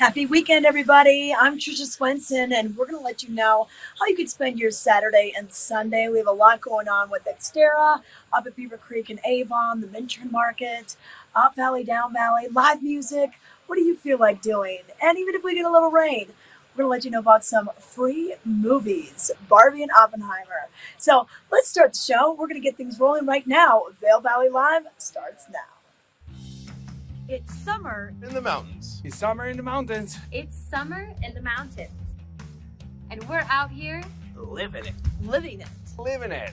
Happy weekend, everybody. I'm Trisha Swenson, and we're going to let you know how you could spend your Saturday and Sunday. We have a lot going on with XTERRA up at Beaver Creek and Avon, the Minturn Market, up Valley, down Valley, live music. What do you feel like doing? And even if we get a little rain, we're going to let you know about some free movies, Barbie and Oppenheimer. So let's start the show. We're going to get things rolling right now. Vail Valley Live starts now. It's summer in the mountains. It's summer in the mountains. It's summer in the mountains. And we're out here Living it. living it. Living it.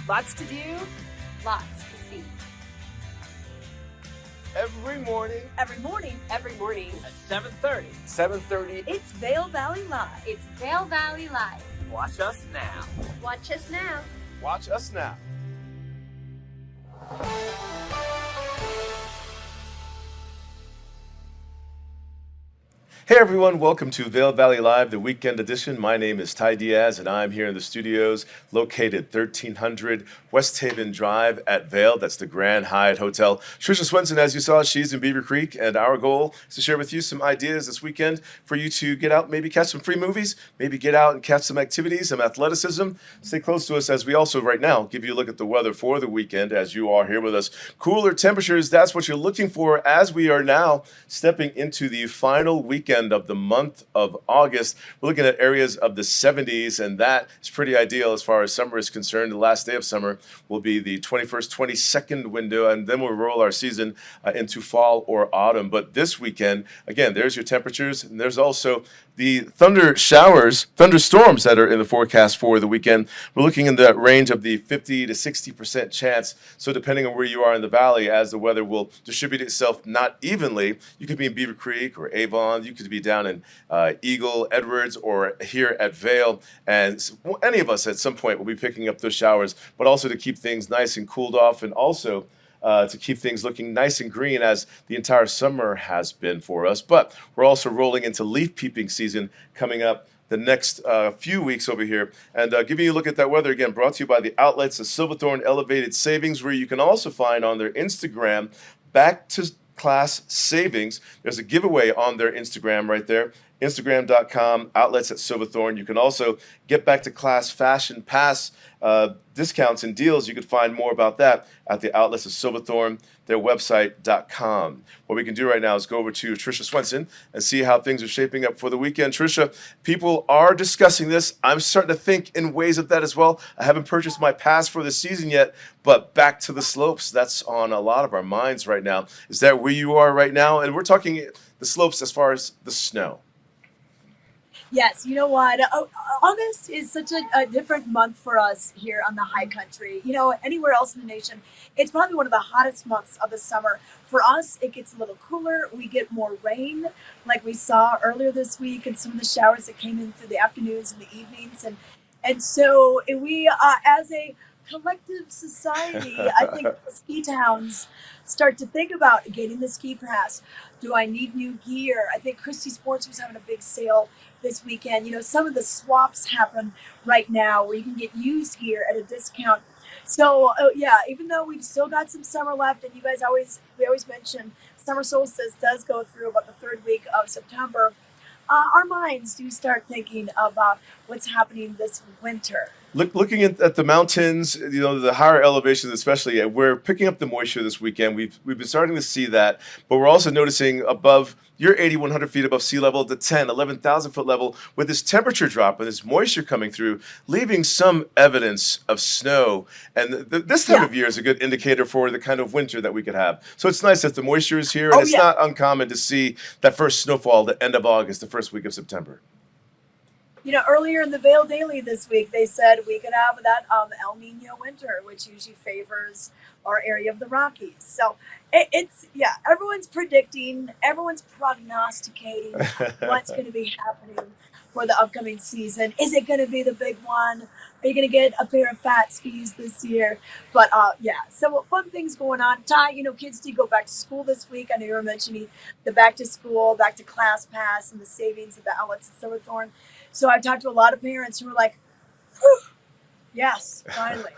Lots to do. lots to see. Every morning. Every morning At 7:30. 7:30. it's Vail Valley Live. It's Vail Valley Live. Watch us now. Watch us now. Watch us now. Hey everyone, welcome to Vail Valley Live, the weekend edition. My name is Ty Diaz and I'm here in the studios located 1300 West Haven Drive at Vail. That's the Grand Hyatt Hotel. Trisha Swenson, as you saw, she's in Beaver Creek, and our goal is to share with you some ideas this weekend for you to get out, maybe catch some free movies, maybe get out and catch some activities, some athleticism. Stay close to us as we also right now give you a look at the weather for the weekend as you are here with us. Cooler temperatures, that's what you're looking for as we are now stepping into the final weekend of the month of August. We're looking at areas of the 70s, and that is pretty ideal as far as summer is concerned. The last day of summer will be the 21st, 22nd window, and then we'll roll our season into fall or autumn. But this weekend, again, there's your temperatures, and there's also the thunderstorms that are in the forecast for the weekend. We're looking in the range of the 50 to 60% chance. So depending on where you are in the valley, as the weather will distribute itself not evenly, you could be in Beaver Creek or Avon, you could be down in Eagle, Edwards, or here at Vail. And any of us at some point will be picking up those showers, but also to keep things nice and cooled off, and also to keep things looking nice and green as the entire summer has been for us. But we're also rolling into leaf peeping season coming up the next few weeks over here. And giving you a look at that weather again, brought to you by the outlets of Silverthorne Elevated Savings, where you can also find on their Instagram, Back to Class Savings. There's a giveaway on their Instagram right there. Instagram.com, outlets at Silverthorne. You can also get back to class fashion pass discounts and deals. You can find more about that at the outlets of Silverthorne, their website.com. What we can do right now is go over to Trisha Swenson and see how things are shaping up for the weekend. Trisha, people are discussing this. I'm starting to think in ways of that as well. I haven't purchased my pass for the season yet, but back to the slopes. That's on a lot of our minds right now. Is that where you are right now? And we're talking the slopes as far as the snow. Yes, you know what? August is such a different month for us here on the high country. You know, anywhere else in the nation, it's probably one of the hottest months of the summer. For us, it gets a little cooler. We get more rain, like we saw earlier this week, and some of the showers that came in through the afternoons and the evenings. And so we, as a collective society, I think ski towns start to think about getting the ski pass. Do I need new gear? I think Christie Sports was having a big sale this weekend. You know, some of the swaps happen right now where you can get used gear at a discount. So yeah, even though we've still got some summer left, and we always mention summer solstice does go through about the third week of September, our minds do start thinking about what's happening this winter. Looking at the mountains, you know, the higher elevations especially, we're picking up the moisture this weekend. We've been starting to see that, but we're also noticing above, you're 8,100 feet above sea level, the 11,000 foot level, with this temperature drop and this moisture coming through, leaving some evidence of snow. And this time of year is a good indicator for the kind of winter that we could have. So it's nice that the moisture is here, and it's not uncommon to see that first snowfall the end of August, the first week of September. You know, earlier in the Vail Daily this week, they said we could have that El Nino winter, which usually favors our area of the Rockies. So everyone's predicting, everyone's prognosticating what's going to be happening for the upcoming season. Is it going to be the big one? Are you going to get a pair of fat skis this year? But so fun things going on. Ty, you know, kids do go back to school this week. I know you were mentioning the back to school, back to class pass, and the savings of the outlets at Silverthorne. So I've talked to a lot of parents who are like, whew, yes, finally.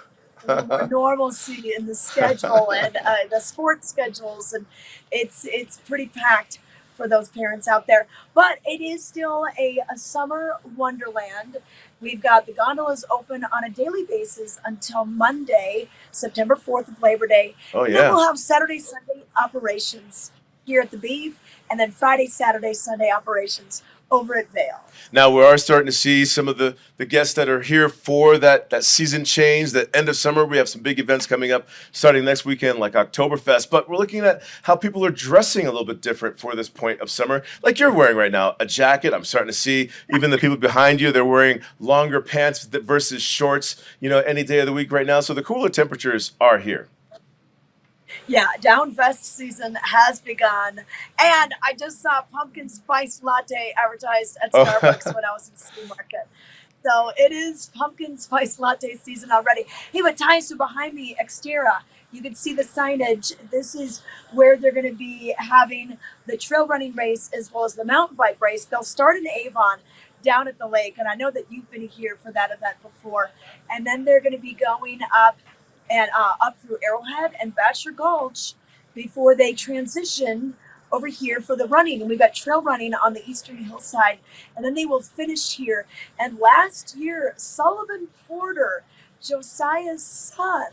a little more normalcy in the schedule and the sports schedules, and it's pretty packed for those parents out there. But it is still a summer wonderland. We've got the gondolas open on a daily basis until Monday, September 4th of Labor Day. Oh, And then yeah. we'll have Saturday, Sunday operations here at the Beeve, and then Friday, Saturday, Sunday operations over at Vail. Now we are starting to see some of the guests that are here for that season change, that end of summer. We have some big events coming up starting next weekend, like Oktoberfest. But we're looking at how people are dressing a little bit different for this point of summer. Like you're wearing right now, a jacket. I'm starting to see even the people behind you, they're wearing longer pants versus shorts, any day of the week right now. So the cooler temperatures are here. Yeah, down vest season has begun, and I just saw pumpkin spice latte advertised at Starbucks when I was in the City Market. So it is pumpkin spice latte season already. Hey, but Ty, so behind me, XTERRA, you can see the signage. This is where they're going to be having the trail running race as well as the mountain bike race. They'll start in Avon down at the lake, and I know that you've been here for that event before. And then they're going to be going up through Arrowhead and Bachelor Gulch before they transition over here for the running. And we've got trail running on the eastern hillside, and then they will finish here. And last year, Sullivan Porter, Josiah's son,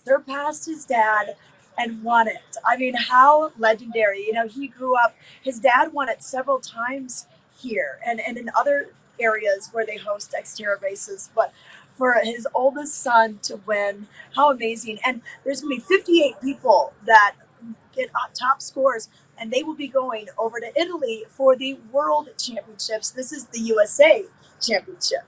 surpassed his dad and won it. I mean, how legendary. He grew up, his dad won it several times here and in other areas where they host XTERRA races, but for his oldest son to win, how amazing. And there's going to be 58 people that get top scores, and they will be going over to Italy for the World Championships. This is the USA Championship.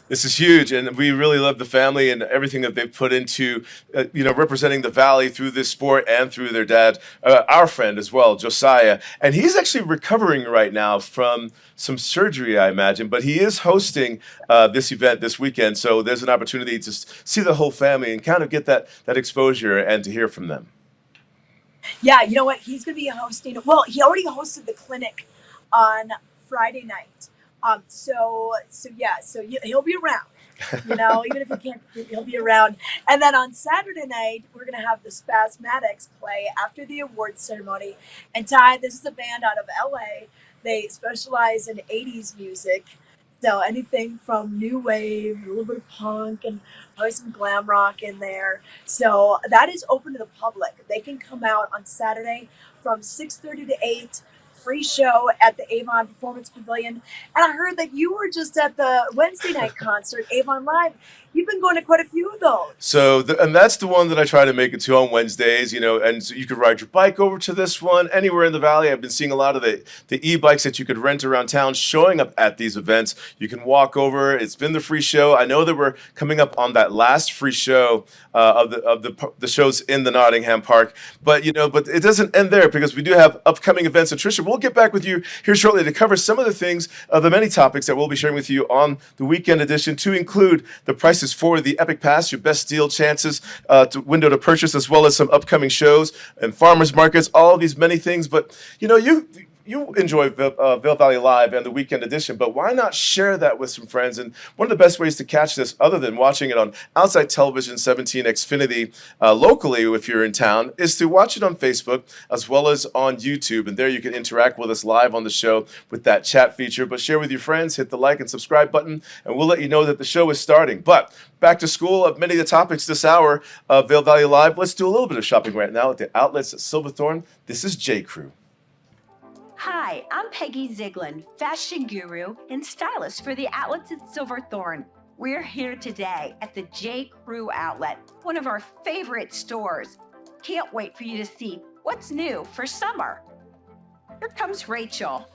This is huge, and we really love the family and everything that they've put into, representing the Valley through this sport and through their dad, our friend as well, Josiah. And he's actually recovering right now from some surgery, I imagine, but he is hosting this event this weekend, so there's an opportunity to see the whole family and kind of get that exposure and to hear from them. Yeah, you know what? He's going to be hosting, well, he already hosted the clinic on Friday night. So he'll be around, even if he can't, he'll be around. And then on Saturday night, we're going to have the Spasmatics play after the awards ceremony. And Ty, this is a band out of LA. They specialize in 80s music. So anything from new wave, a little bit of punk, and probably some glam rock in there. So that is open to the public. They can come out on Saturday from 6:30 to 8. Free show at the Avon Performance Pavilion. And I heard that you were just at the Wednesday night concert, Avon Live. You've been going to quite a few of those. So, and that's the one that I try to make it to on Wednesdays, and so you could ride your bike over to this one anywhere in the Valley. I've been seeing a lot of the e-bikes that you could rent around town showing up at these events. You can walk over. It's been the free show. I know that we're coming up on that last free show of the shows in the Nottingham Park, but it doesn't end there because we do have upcoming events. And Tricia, we'll get back with you here shortly to cover some of the things, the many topics that we'll be sharing with you on the weekend edition, to include the prices for the Epic Pass, your best deal chances window to purchase, as well as some upcoming shows and farmers markets, all of these many things. But you enjoy Vail Valley Live and the weekend edition, but why not share that with some friends? And one of the best ways to catch this, other than watching it on Outside Television 17 Xfinity locally if you're in town, is to watch it on Facebook as well as on YouTube. And there you can interact with us live on the show with that chat feature. But share with your friends, hit the like and subscribe button, and we'll let you know that the show is starting. But back to school of many of the topics this hour of Vail Valley Live. Let's do a little bit of shopping right now at the outlets at Silverthorne. This is J. Crew. Hi, I'm Peggy Ziegler, fashion guru and stylist for the outlets at Silverthorne. We're here today at the J. Crew outlet, one of our favorite stores. Can't wait for you to see what's new for summer. Here comes Rachel.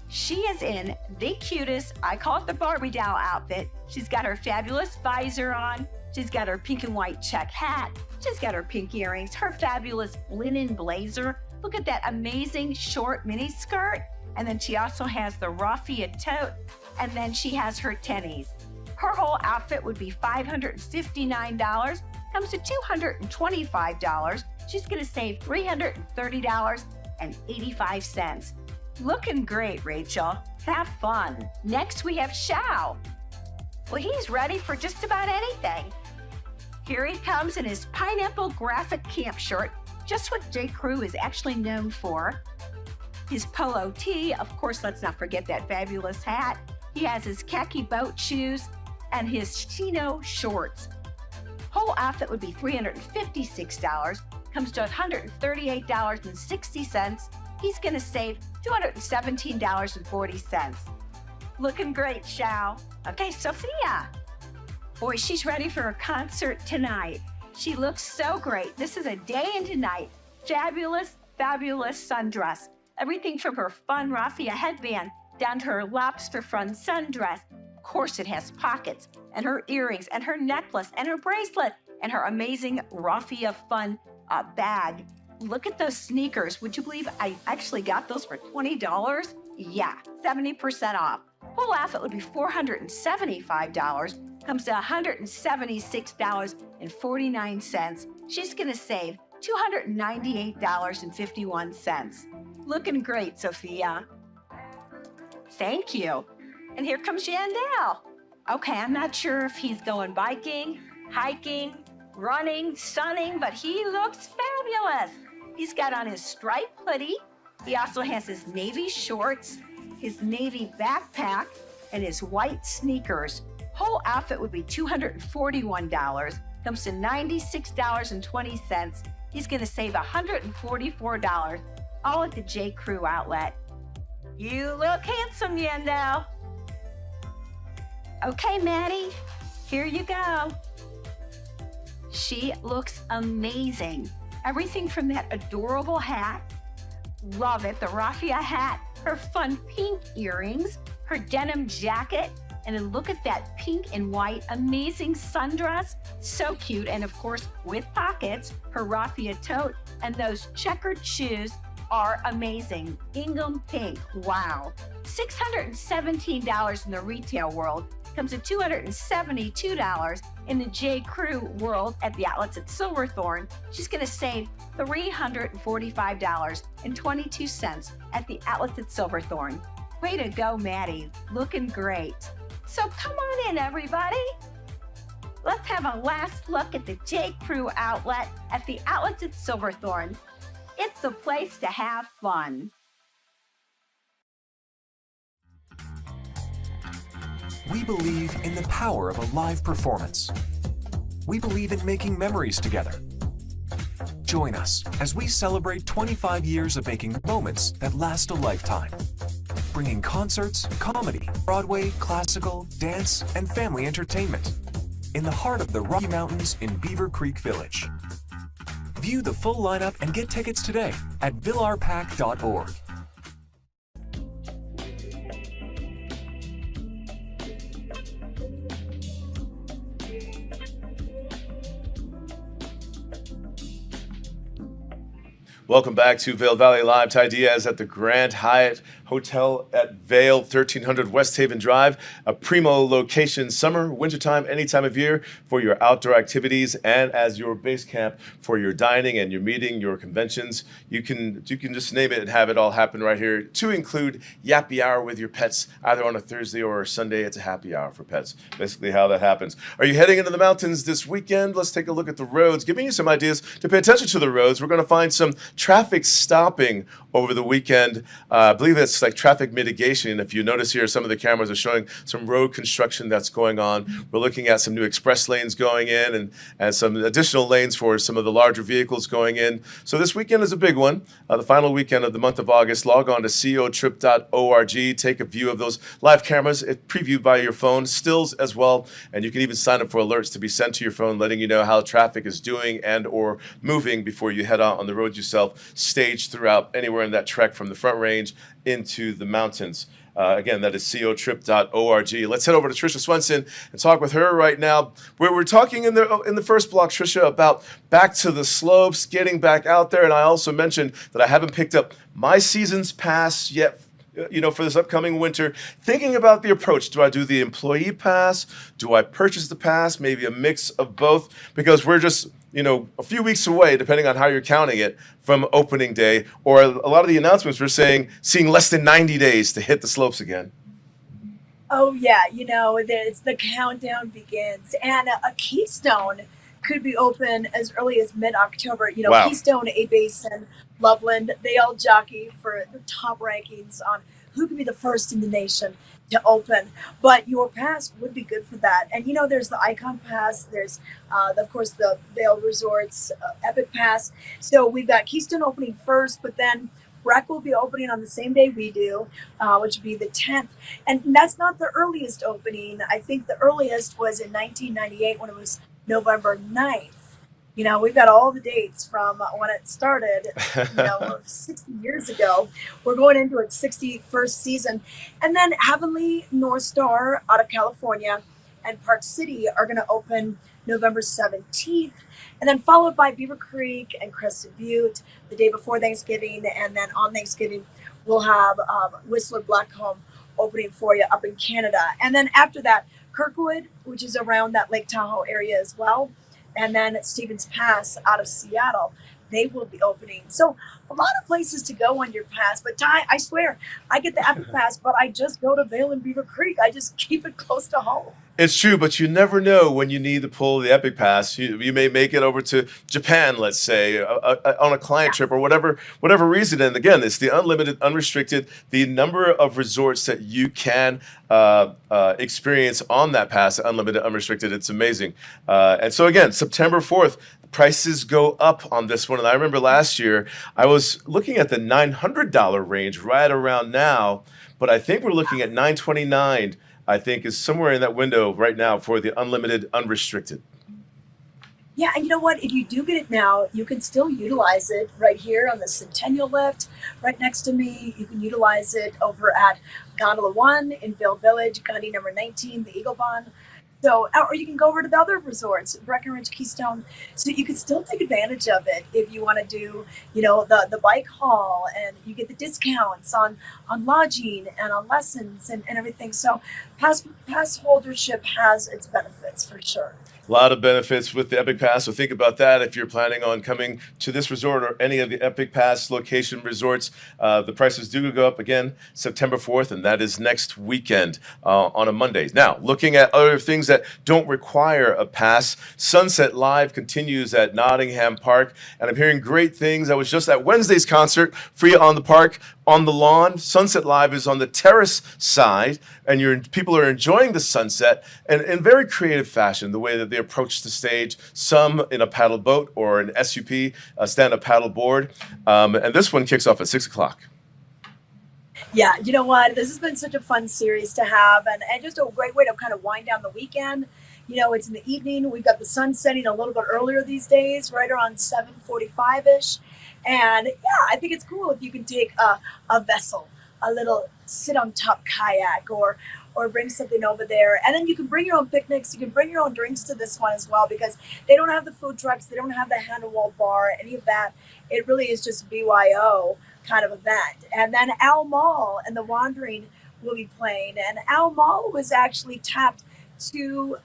She is in the cutest, I call it the Barbie doll outfit. She's got her fabulous visor on. She's got her pink and white check hat. She's got her pink earrings, her fabulous linen blazer. Look at that amazing short mini skirt. And then she also has the raffia tote. And then she has her tennies. Her whole outfit would be $559. Comes to $225. She's going to save $330.85. Looking great, Rachel. Have fun. Next, we have Shao. Well, he's ready for just about anything. Here he comes in his pineapple graphic camp shirt, just what J. Crew is actually known for. His polo tee, of course, let's not forget that fabulous hat. He has his khaki boat shoes and his chino shorts. Whole outfit would be $356, comes to $138.60. He's going to save $217.40. Looking great, Shao. Okay, Sophia. Boy, she's ready for a concert tonight. She looks so great. This is a day into night. Fabulous, fabulous sundress. Everything from her fun raffia headband down to her lobster front sundress. Of course, it has pockets, and her earrings, and her necklace, and her bracelet, and her amazing raffia fun bag. Look at those sneakers. Would you believe I actually got those for $20? Yeah, 70% off. Whole outfit would be $475. Comes to $176.49. She's going to save $298.51. Looking great, Sophia. Thank you. And here comes Yandel. Okay, I'm not sure if he's going biking, hiking, running, sunning, but he looks fabulous. He's got on his striped hoodie. He also has his navy shorts, his navy backpack, and his white sneakers. Whole outfit would be $241. Comes to $96.20. He's going to save $144, all at the J. Crew outlet. You look handsome, Yandel. Okay, Maddie, here you go. She looks amazing. Everything from that adorable hat, love it, the raffia hat, her fun pink earrings, her denim jacket, and then look at that pink and white amazing sundress, so cute, and of course with pockets, her raffia tote, and those checkered shoes are amazing. Gingham pink, wow. $617 in the retail world, comes to $272 in the J. Crew world at the outlets at Silverthorne. She's going to save $345.22 at the outlets at Silverthorne. Way to go, Maddie. Looking great. So come on in, everybody. Let's have a last look at the J. Crew outlet at the outlets at Silverthorne. It's a place to have fun. We believe in the power of a live performance. We believe in making memories together. Join us as we celebrate 25 years of making moments that last a lifetime. Bringing concerts, comedy, Broadway, classical, dance, and family entertainment in the heart of the Rocky Mountains in Beaver Creek Village. View the full lineup and get tickets today at villarpack.org. Welcome back to Vail Valley Live. Ty Diaz at the Grand Hyatt Hotel at Vail, 1300 West Haven Drive. A primo location, summer, wintertime, any time of year for your outdoor activities and as your base camp for your dining and your meeting, your conventions. You can just name it and have it all happen right here, to include Yappy Hour with your pets, either on a Thursday or a Sunday. It's a happy hour for pets, basically how that happens. Are you heading into the mountains this weekend? Let's take a look at the roads, giving you some ideas to pay attention to the roads. We're going to find some traffic stopping over the weekend. I believe it's like traffic mitigation. If you notice here, some of the cameras are showing some road construction that's going on. We're looking at some new express lanes going in and some additional lanes for some of the larger vehicles going in. So this weekend is a big one. The final weekend of the month of August. Log on to cotrip.org. Take a view of those live cameras, previewed by your phone, stills as well. And you can even sign up for alerts to be sent to your phone, letting you know how traffic is doing and or moving before you head out on the road yourself, staged throughout anywhere in that trek from the Front Range into the mountains. Again, that is cotrip.org. Let's head over to Tricia Swenson and talk with her right now. We're talking in the first block, Tricia, about back to the slopes, getting back out there. And I also mentioned that I haven't picked up my season's pass yet, for this upcoming winter. Thinking about the approach. Do I do the employee pass? Do I purchase the pass? Maybe a mix of both, because we're just a few weeks away, depending on how you're counting it, from opening day, or a lot of the announcements were seeing less than 90 days to hit the slopes again. Oh yeah, it's the countdown begins, and a keystone could be open as early as mid-October. Wow. Keystone, A Basin, Loveland, they all jockey for the top rankings on who can be the first in the nation to open. But your pass would be good for that. And there's the Icon Pass. There's, of course, the Vail Resorts Epic Pass. So we've got Keystone opening first, but then Breck will be opening on the same day we do, which would be the 10th. And that's not the earliest opening. I think the earliest was in 1998 when it was November 9th. We've got all the dates from when it started, 60 years ago. We're going into its 61st season. And then Heavenly, North Star out of California, and Park City are going to open November 17th. And then followed by Beaver Creek and Crested Butte the day before Thanksgiving. And then on Thanksgiving, we'll have Whistler Blackcomb opening for you up in Canada. And then after that, Kirkwood, which is around that Lake Tahoe area as well. And then Stevens Pass out of Seattle, they will be opening. So a lot of places to go on your pass. But Ty, I swear, I get the Epic Pass, but I just go to Vail and Beaver Creek. I just keep it close to home. It's true, but you never know when you need to pull the Epic Pass. You may make it over to Japan, let's say, on a client trip or whatever reason. And again, it's the unlimited, unrestricted, the number of resorts that you can experience on that pass, unlimited, unrestricted. It's amazing. And so again, September 4th, prices go up on this one. And I remember last year, I was looking at the $900 range right around now, but I think we're looking at $929. I think is somewhere in that window right now for the unlimited, unrestricted. Yeah, and you know what? If you do get it now, you can still utilize it right here on the Centennial Lift, right next to me. You can utilize it over at Gondola 1 in Vail Village, Gandhi number 19, the Eagle Bond. So, or you can go over to the other resorts, Breckenridge, Keystone. So you can still take advantage of it if you want to do, the bike haul, and you get the discounts on lodging and on lessons and everything. So pass holdership has its benefits for sure. A lot of benefits with the Epic Pass, so think about that if you're planning on coming to this resort or any of the Epic Pass location resorts. The prices do go up again September 4th, and that is next weekend on a Monday. Now, looking at other things that don't require a pass, Sunset Live continues at Nottingham Park, and I'm hearing great things. I was just at Wednesday's concert, free on the park, on the lawn. Sunset Live is on the terrace side, and people are enjoying the sunset and in very creative fashion, the way that they approach the stage, some in a paddle boat or an SUP, a stand-up paddle board. And this one kicks off at 6 o'clock. Yeah, you know what? This has been such a fun series to have, and just a great way to kind of wind down the weekend. It's in the evening. We've got the sun setting a little bit earlier these days, right around 7:45-ish. And yeah, I think it's cool if you can take a vessel, a little sit-on-top kayak, or bring something over there. And then you can bring your own picnics. You can bring your own drinks to this one as well, because they don't have the food trucks. They don't have the hand-and-wall bar, any of that. It really is just a BYO kind of event. And then Al Mall and the Wandering will be playing. And Al Mall was actually tapped to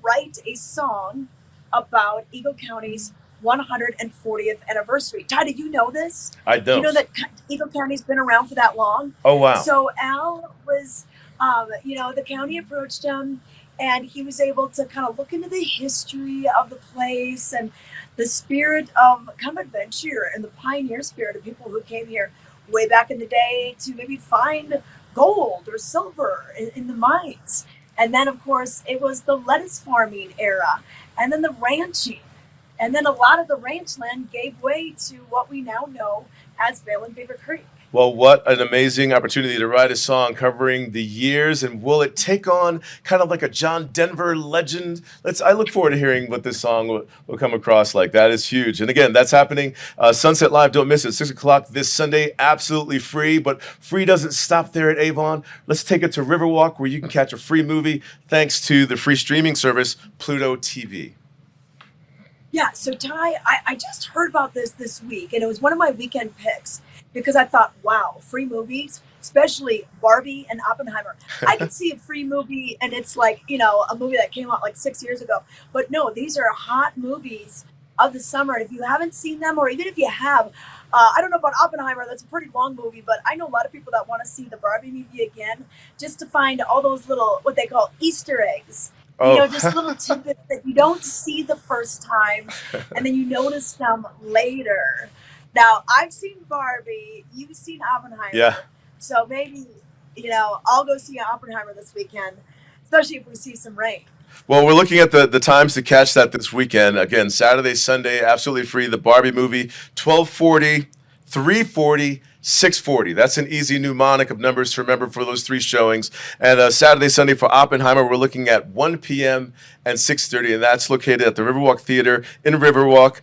write a song about Eagle County's 140th anniversary. Ty, did you know this? I don't. Do you know that Eagle County's been around for that long? Oh, wow. So Al was, the county approached him, and he was able to kind of look into the history of the place and the spirit of kind of adventure and the pioneer spirit of people who came here way back in the day to maybe find gold or silver in the mines. And then, of course, it was the lettuce farming era, and then the ranching. And then a lot of the ranch land gave way to what we now know as Vail and Beaver Creek. Well, what an amazing opportunity to write a song covering the years, and will it take on kind of like a John Denver legend? I look forward to hearing what this song will come across like. That is huge. And again, that's happening. Sunset Live, don't miss it, 6 o'clock this Sunday, absolutely free, but free doesn't stop there at Avon. Let's take it to Riverwalk, where you can catch a free movie thanks to the free streaming service, Pluto TV. Yeah, so Ty, I just heard about this week, and it was one of my weekend picks, because I thought, wow, free movies, especially Barbie and Oppenheimer. I could see a free movie, and it's like, a movie that came out like 6 years ago. But no, these are hot movies of the summer. And if you haven't seen them, or even if you have, I don't know about Oppenheimer, that's a pretty long movie, but I know a lot of people that want to see the Barbie movie again, just to find all those little, what they call Easter eggs Oh, Just little tidbits that you don't see the first time, and then you notice them later. Now, I've seen Barbie, you've seen yeah. Oppenheimer, so maybe, I'll go see Oppenheimer this weekend, especially if we see some rain. Well, we're looking at the times to catch that this weekend. Again, Saturday, Sunday, absolutely free. The Barbie movie, 12:40, 3:40, 6:40. That's an easy mnemonic of numbers to remember for those three showings. And Saturday, Sunday for Oppenheimer, we're looking at 1 p.m. and 6:30, and that's located at the Riverwalk Theater in Riverwalk,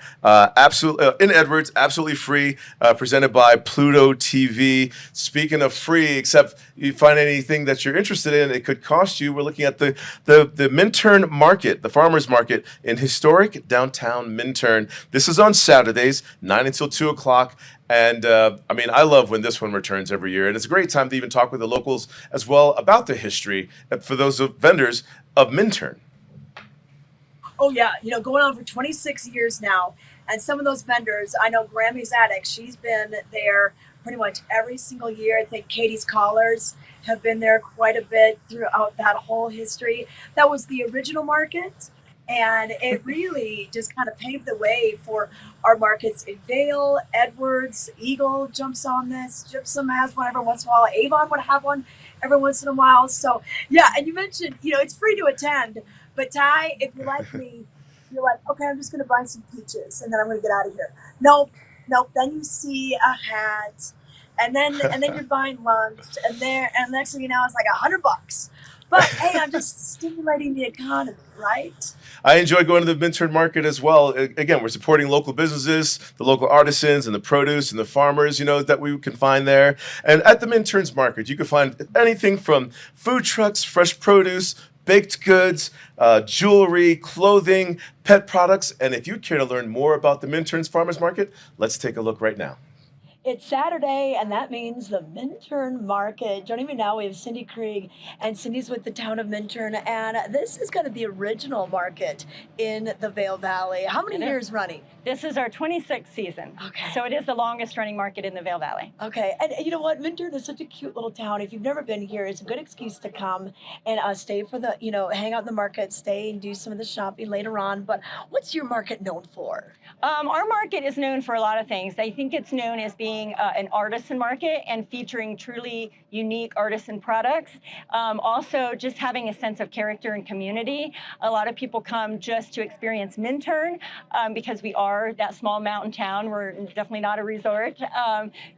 in Edwards, absolutely free, presented by Pluto TV. Speaking of free, except you find anything that you're interested in, it could cost you. We're looking at the Minturn Market, the farmers market in historic downtown Minturn. This is on Saturdays, 9 until 2 o'clock. And I love when this one returns every year. And it's a great time to even talk with the locals as well about the history for those vendors of Minturn. Oh yeah, going on for 26 years now, and some of those vendors, I know Grammy's Attic, she's been there pretty much every single year. I think Katie's Collars have been there quite a bit throughout that whole history. That was the original market, and it really just kind of paved the way for our markets in Vail, Edwards, Eagle jumps on this, Gypsum has one every once in a while, Avon would have one every once in a while. So yeah, and you mentioned, it's free to attend. But Ty, if you're like me, you're like, okay, I'm just going to buy some peaches and then I'm going to get out of here. Nope. Then you see a hat, and then you're buying lunch, and next thing you know, it's like $100. But hey, I'm just stimulating the economy, right? I enjoy going to the Minturn Market as well. Again, we're supporting local businesses, the local artisans and the produce and the farmers, that we can find there. And at the Minturn's Market, you can find anything from food trucks, fresh produce, baked goods, jewelry, clothing, pet products. And if you care to learn more about the Minturn's Farmers Market, let's take a look right now. It's Saturday, and that means the Minturn Market. Joining me now, we have Cindy Krieg, and Cindy's with the town of Minturn, and this is kind of the original market in the Vail Valley. How many years running? This is our 26th season. Okay. So it is the longest running market in the Vail Valley. Okay, and you know what? Minturn is such a cute little town. If you've never been here, it's a good excuse to come and stay for the, hang out in the market, stay and do some of the shopping later on. But what's your market known for? Our market is known for a lot of things. I think it's known as being an artisan market and featuring truly unique artisan products. Also, just having a sense of character and community. A lot of people come just to experience Minturn because we are that small mountain town. We're definitely not a resort.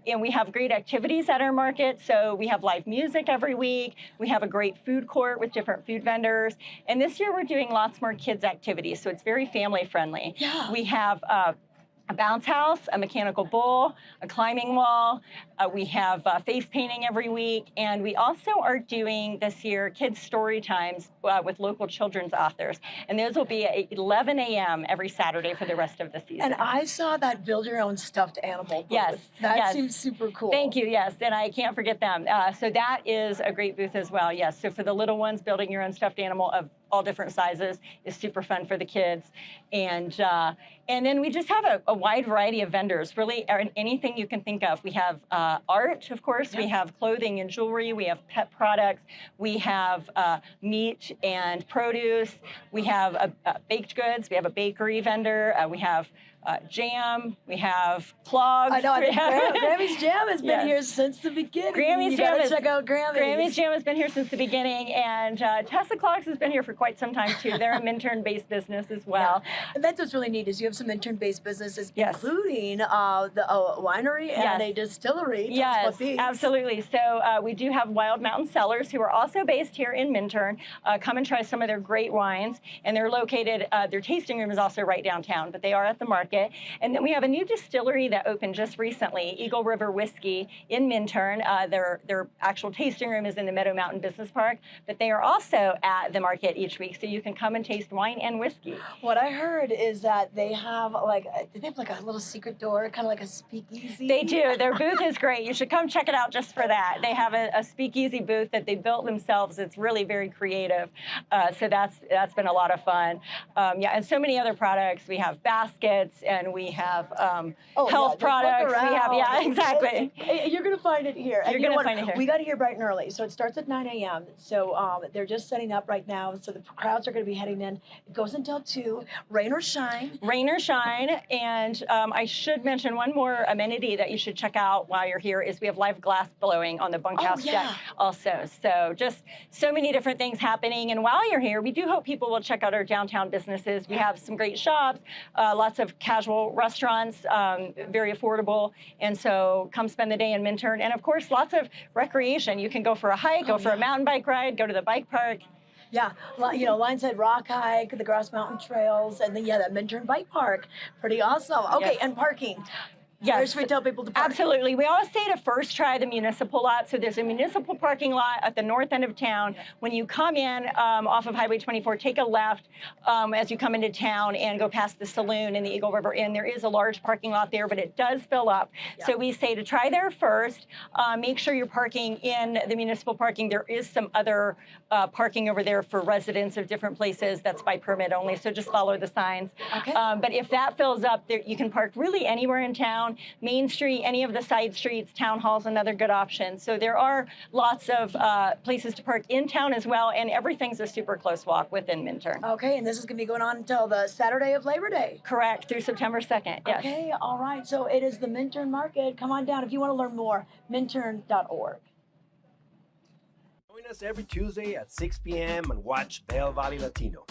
And we have great activities at our market. So we have live music every week. We have a great food court with different food vendors. And this year we're doing lots more kids activities. So it's very family friendly. Yeah. We have a bounce house, a mechanical bull, a climbing wall. We have face painting every week. And we also are doing this year kids story times with local children's authors. And those will be at 11 a.m. every Saturday for the rest of the season. And I saw that build your own stuffed animal booth. Yes. That seems super cool. Thank you. Yes. And I can't forget them. So that is a great booth as well. Yes. So for the little ones, building your own stuffed animal of all different sizes is super fun for the kids. And then we just have a wide variety of vendors, really anything you can think of. We have art, of course. Yeah. We have clothing and jewelry. We have pet products. We have meat and produce. We have baked goods. We have a bakery vendor. We have jam. We have clogs. I know. I think Grammy's Jam has been here since the beginning. Check out Grammy's Jam has been here since the beginning, and Tesla Clogs has been here for quite some time too. They're a Minturn-based business as well. Yeah. And that's what's really neat is you have some Minturn-based businesses, yes, including the winery and a distillery. Yes, absolutely. So we do have Wild Mountain Cellars, who are also based here in Minturn. Come and try some of their great wines, and they're located. Their tasting room is also right downtown, but they are at the market. And then we have a new distillery that opened just recently, Eagle River Whiskey in Minturn. Their actual tasting room is in the Meadow Mountain Business Park, but they are also at the market each week, so you can come and taste wine and whiskey. What I heard is that they have like a little secret door, kind of like a speakeasy. They do. Their booth is great. You should come check it out just for that. They have a speakeasy booth that they built themselves. It's really very creative. So that's been a lot of fun. And so many other products. We have baskets and we have Oh, health yeah, just look products. We have, yeah, around. exactly. You're gonna find it here. And You're you know gonna what? find it here. We got here bright and early, so it starts at 9 a.m. So they're just setting up right now. So the crowds are gonna be heading in. It goes until 2, rain or shine. Rain or shine, and I should mention one more amenity that you should check out while you're here is we have live glass blowing on the bunkhouse yeah. deck also. So just so many different things happening. And while you're here, we do hope people will check out our downtown businesses. We have some great shops, lots of casual restaurants, very affordable. And so come spend the day in Minturn. And of course, lots of recreation. You can go for a hike, go for a mountain bike ride, go to the bike park. Yeah, you know, Lionshead Rock Hike, the Grass Mountain Trails, and then, the Minturn Bike Park. Pretty awesome. Okay, Yes. and parking. Yes. Where should we tell people to park? Absolutely. We always say to first try the municipal lot. So there's a municipal parking lot at the north end of town. When you come in off of Highway 24, take a left as you come into town and go past the saloon and the Eagle River Inn. There is a large parking lot there, but it does fill up. Yeah. So we say to try there first. Make sure you're parking in the municipal parking. There is some other parking over there for residents of different places. That's by permit only. So just follow the signs. Okay. But if that fills up, there, you can park really anywhere in town. Main Street, any of the side streets, Town Hall's another good option. So there are lots of places to park in town as well, and everything's a super close walk within Minturn. Okay, and this is going to be going on until the Saturday of Labor Day. Correct, through September 2nd, yes. Okay, all right. So it is the Minturn Market. Come on down if you want to learn more, minturn.org. Join us every Tuesday at 6 p.m. and watch Vail Valley Latino.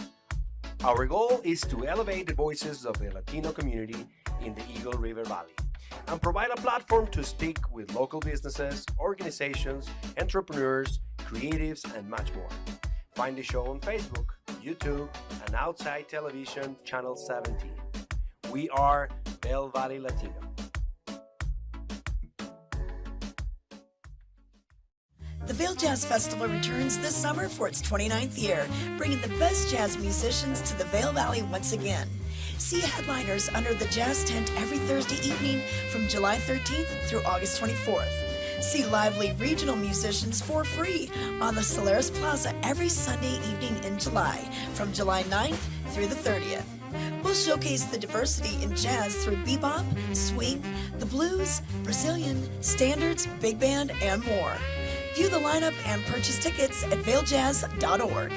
Our goal is to elevate the voices of the Latino community in the Eagle River Valley and provide a platform to speak with local businesses, organizations, entrepreneurs, creatives, and much more. Find the show on Facebook, YouTube, and Outside Television Channel 17. We are Vail Valley Latino. The Vail Jazz Festival returns this summer for its 29th year, bringing the best jazz musicians to the Vail Valley once again. See headliners under the jazz tent every Thursday evening from July 13th through August 24th. See lively regional musicians for free on the Solaris Plaza every Sunday evening in July from July 9th through the 30th. We'll showcase the diversity in jazz through bebop, swing, the blues, Brazilian, standards, big band, and more. View the lineup and purchase tickets at vailjazz.org.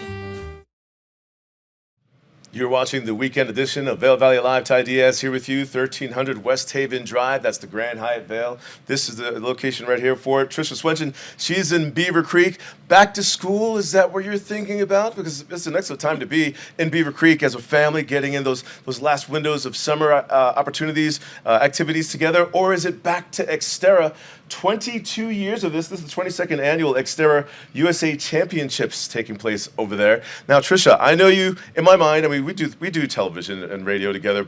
You're watching the weekend edition of Vail Valley Live. Ty Diaz here with you, 1300 West Haven Drive. That's the Grand Hyatt Vail. This is the location right here for it. Trisha Swenson, she's in Beaver Creek. Back to school, is that what you're thinking about? Because it's an excellent time to be in Beaver Creek as a family, getting in those last windows of summer opportunities, activities together. Or is it back to XTERRA? 22 years of this. This is the 22nd annual XTERRA USA Championships taking place over there. Now, Trisha, I know you, in my mind, I mean, we do television and radio together,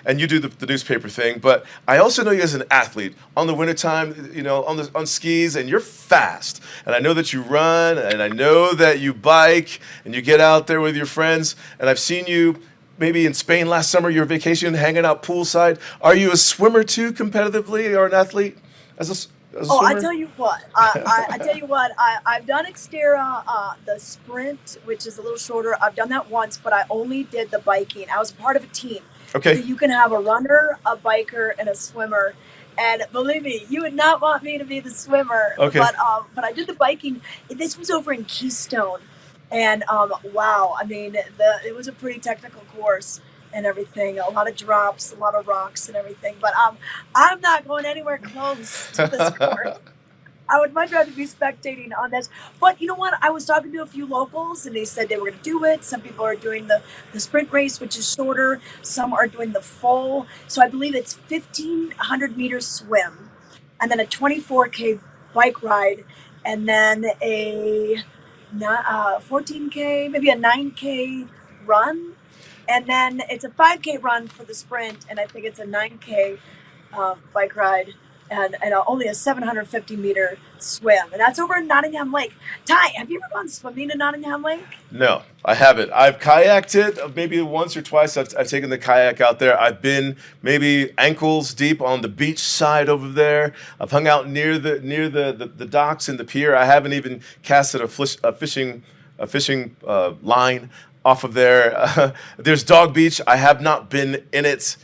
and you do the newspaper thing, but I also know you as an athlete. On the wintertime, you know, on skis, and you're fast. And I know that you run, and I know that you bike, and you get out there with your friends, and I've seen you maybe in Spain last summer, your vacation, hanging out poolside. Are you a swimmer too, competitively, or an athlete as a swimmer? I tell you what. I tell you what. I've done XTERRA, the sprint, which is a little shorter. I've done that once, but I only did the biking. I was part of a team. Okay. So you can have a runner, a biker, and a swimmer. And believe me, you would not want me to be the swimmer. Okay. But I did the biking. This was over in Keystone, and wow. I mean, it was a pretty technical course and everything. A lot of drops, a lot of rocks and everything. But I'm not going anywhere close to this course. I would much rather be spectating on this. But you know what? I was talking to a few locals, and they said they were going to do it. Some people are doing the sprint race, which is shorter. Some are doing the full. So I believe it's 1,500 meters swim, and then a 24K bike ride, and then a 14K, maybe a 9K run. And then it's a 5K run for the sprint, and I think it's a 9K bike ride, and only a 750 meter swim. And that's over in Nottingham Lake. Ty, have you ever gone swimming in Nottingham Lake? No, I haven't. I've kayaked it maybe once or twice. I've taken the kayak out there. I've been maybe ankles deep on the beach side over there. I've hung out near the docks and the pier. I haven't even casted a fishing line off of there. There's Dog Beach. I have not been in it.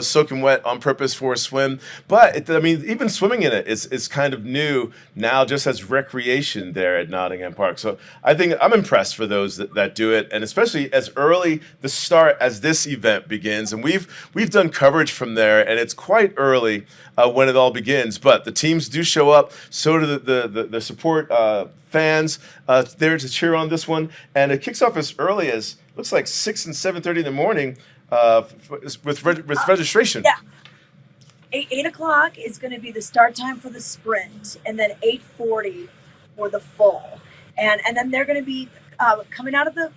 soaking wet on purpose for a swim. But even swimming in it is kind of new now, just as recreation there at Nottingham Park. So I think I'm impressed for those that do it, and especially as early the start as this event begins. And we've done coverage from there, and it's quite early when it all begins. But the teams do show up. So do the support fans there to cheer on this one, and it kicks off as early as looks like 6 and 7:30 in the morning with registration. Yeah. 8 o'clock is going to be the start time for the sprint, and then 8:40 for the full, and then they're going to be coming out of the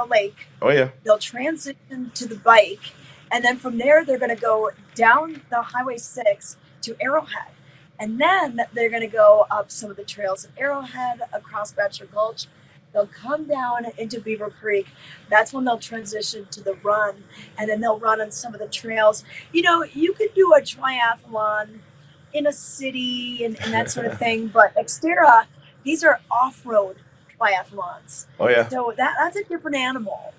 lake. Oh yeah. They'll transition to the bike, and then from there they're going to go down the Highway 6 to Arrowhead, and then they're going to go up some of the trails at Arrowhead, across Bachelor Gulch. They'll come down into Beaver Creek. That's when they'll transition to the run, and then they'll run on some of the trails. You could do a triathlon in a city and that sort of thing, but XTERRA, these are off-road triathlons. Oh yeah. So that's a different animal.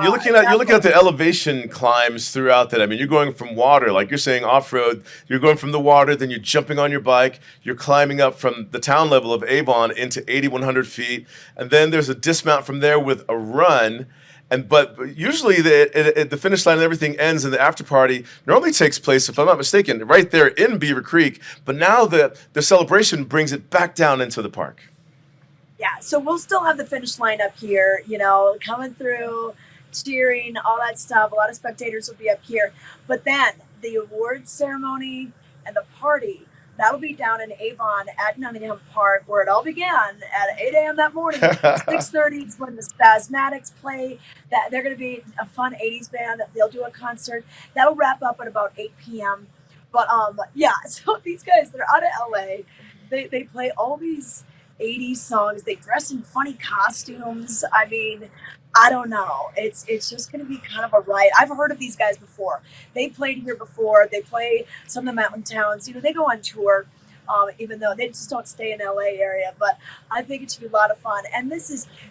You're looking at the elevation climbs throughout that. You're going from water, like you're saying, off-road. You're going from the water, then you're jumping on your bike. You're climbing up from the town level of Avon into 8,100 feet. And then there's a dismount from there with a run. But usually the finish line and everything ends, and the after party normally takes place, if I'm not mistaken, right there in Beaver Creek. But now the celebration brings it back down into the park. Yeah, so we'll still have the finish line up here, coming through, cheering, all that stuff. A lot of spectators will be up here. But then the awards ceremony and the party, that'll be down in Avon at Nottingham Park, where it all began at 8 a.m. that morning. 6:30 is when the Spasmatics play. They're going to be a fun 80s band. They'll do a concert. That'll wrap up at about 8 p.m. But yeah, so these guys, they're out of LA. They play all these 80s songs. They dress in funny costumes. I don't know. It's just going to be kind of a riot. I've heard of these guys before. They played here before. They play some of the mountain towns. They go on tour, even though they just don't stay in LA area. But I think it should be a lot of fun. And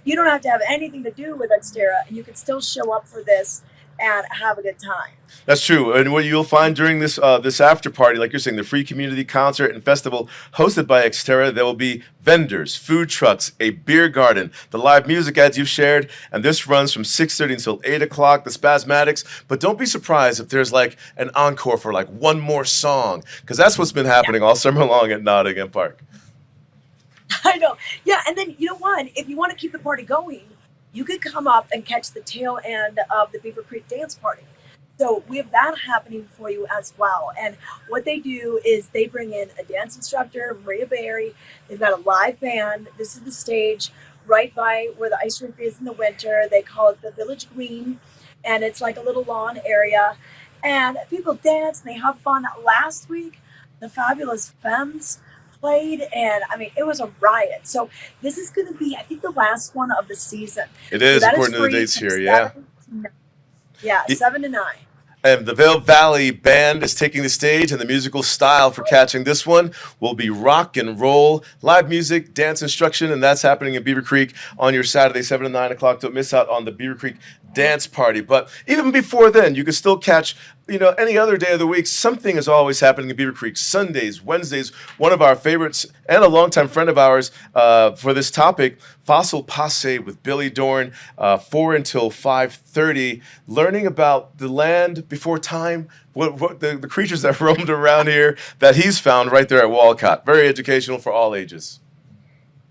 you don't have to have anything to do with XTERRA, and you can still show up for this and have a good time. That's true. And what you'll find during this after party, like you're saying, the free community concert and festival hosted by XTERRA, there will be vendors, food trucks, a beer garden, the live music ads you've shared, and this runs from 6:30 until 8 o'clock, the Spasmatics. But don't be surprised if there's like an encore for like one more song, because that's what's been happening all summer long at Nottingham Park. I know. Yeah, and then, if you want to keep the party going, you could come up and catch the tail end of the Beaver Creek dance party. So we have that happening for you as well. And what they do is they bring in a dance instructor, Maria Berry. They've got a live band. This is the stage right by where the ice rink is in the winter. They call it the Village Green, and it's like a little lawn area. And people dance and they have fun. Last week, the Fabulous Femmes played, and it was a riot. So this is going to be, I think, the last one of the season. It is, so according to the dates here, yeah. 7 to 9. And the Vail Valley Band is taking the stage, and the musical style for catching this one will be rock and roll, live music, dance instruction, and that's happening in Beaver Creek on your Saturday, 7 to 9 o'clock. Don't miss out on the Beaver Creek dance party. But even before then, you can still catch, any other day of the week, something is always happening in Beaver Creek. Sundays, Wednesdays, one of our favorites and a longtime friend of ours for this topic, Fossil Passe with Billy Dorn, 4 until 5:30, learning about the land before time, what the creatures that roamed around here that he's found right there at Walcott. Very educational for all ages.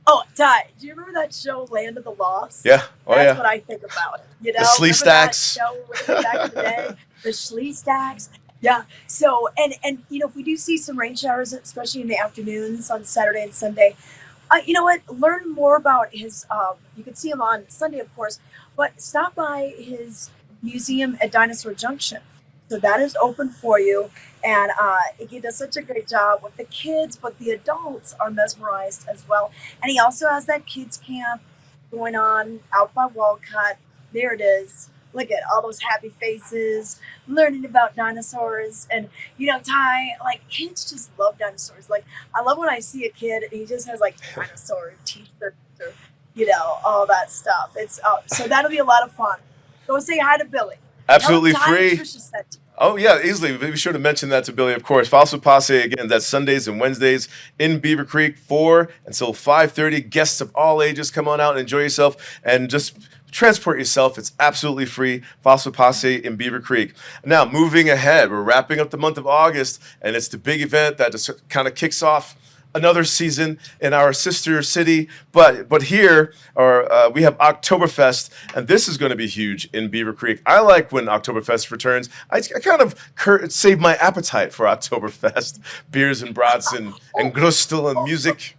Oh, Ty, do you remember that show, Land of the Lost? Yeah. Oh, That's yeah. what I think about. The Slee Stacks. That show way back in the day? The Slee Stacks. Yeah. So, and if we do see some rain showers, especially in the afternoons on Saturday and Sunday, you know what? Learn more about his, you can see him on Sunday, of course, but stop by his museum at Dinosaur Junction. So that is open for you. And he does such a great job with the kids, but the adults are mesmerized as well. And he also has that kids camp going on out by Walcott. There it is. Look at all those happy faces, learning about dinosaurs. And, Ty, kids just love dinosaurs. I love when I see a kid and he just has, dinosaur t-shirts or, all that stuff. It's so that'll be a lot of fun. Go say hi to Billy. Absolutely free. Oh, yeah, easily. Be sure to mention that to Billy, of course. Fossil Passe, again, that's Sundays and Wednesdays in Beaver Creek, 4 until 5:30. Guests of all ages, come on out and enjoy yourself and just transport yourself. It's absolutely free. Fossil Passe in Beaver Creek. Now, moving ahead, we're wrapping up the month of August, and it's the big event that just kind of kicks off another season in our sister city, but here we have Oktoberfest, and this is going to be huge in Beaver Creek. I like when Oktoberfest returns. I kind of save my appetite for Oktoberfest, beers and brats and grustel and music.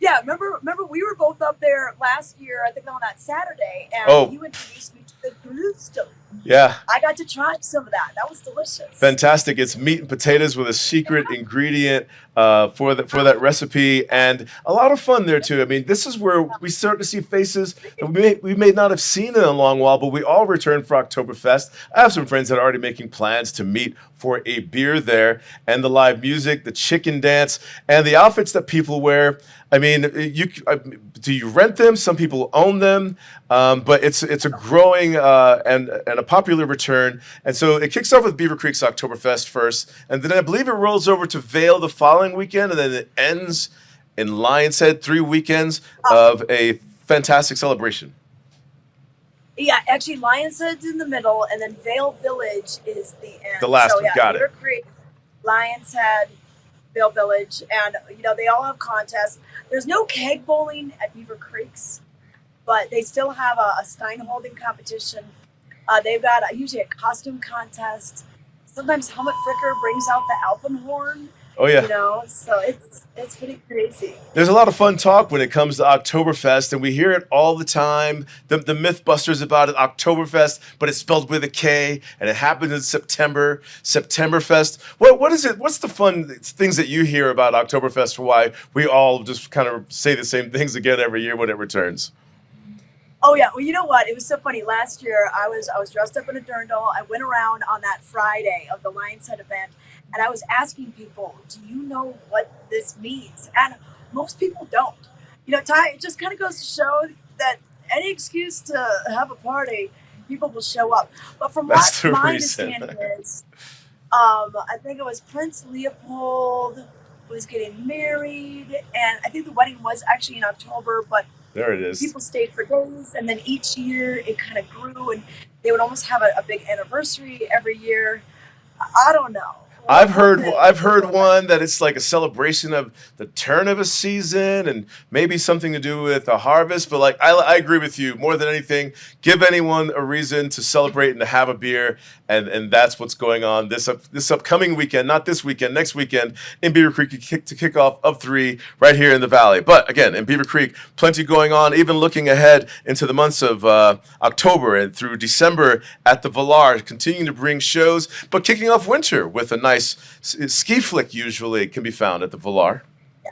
Yeah, remember we were both up there last year, I think on that Saturday, and you introduced me to the grustel. Yeah. I got to try some of that. That was delicious. Fantastic. It's meat and potatoes with a secret ingredient for that recipe, and a lot of fun there too. I mean, this is where we start to see faces that we may not have seen in a long while, but we all return for Oktoberfest. I have some friends that are already making plans to meet for a beer there, and the live music, the chicken dance, and the outfits that people wear. I mean, do you rent them? Some people own them, but it's a growing and a popular return. And so it kicks off with Beaver Creek's Oktoberfest first, and then I believe it rolls over to Vail the following weekend, and then it ends in Lion's Head, 3 weekends of a fantastic celebration. Yeah, actually, Lion's Head's in the middle, and then Vail Village is the end. The last one, got Beaver it. Creek, Lion's Head, Vail Village, and they all have contests. There's no keg bowling at Beaver Creek's, but they still have a stein holding competition. They've got usually a costume contest. Sometimes Helmut Fricker brings out the Alpenhorn. Oh, yeah. So it's pretty crazy. There's a lot of fun talk when it comes to Oktoberfest, and we hear it all the time. The Mythbusters about it, Oktoberfest, but it's spelled with a K, and it happens in September. Septemberfest. What is it? What's the fun things that you hear about Oktoberfest for why we all just kind of say the same things again every year when it returns? Oh yeah, well you know what? It was so funny. Last year I was dressed up in a dirndl. I went around on that Friday of the Lion's Head event, and I was asking people, "Do you know what this means?" And most people don't. Ty, it just kind of goes to show that any excuse to have a party, people will show up. But from what my understanding is, I think it was Prince Leopold was getting married, and I think the wedding was actually in October, but there it is. People stayed for days, and then each year it kind of grew, and they would almost have a big anniversary every year. I don't know. I've heard one that it's like a celebration of the turn of a season and maybe something to do with the harvest. But like I agree with you more than anything. Give anyone a reason to celebrate and to have a beer, and that's what's going on this upcoming weekend. Not this weekend, next weekend in Beaver Creek to kick off of 3 right here in the Valley. But again, in Beaver Creek, plenty going on. Even looking ahead into the months of October and through December at the Valar, continuing to bring shows, but kicking off winter with a nice ski flick usually can be found at the Valar. Yeah.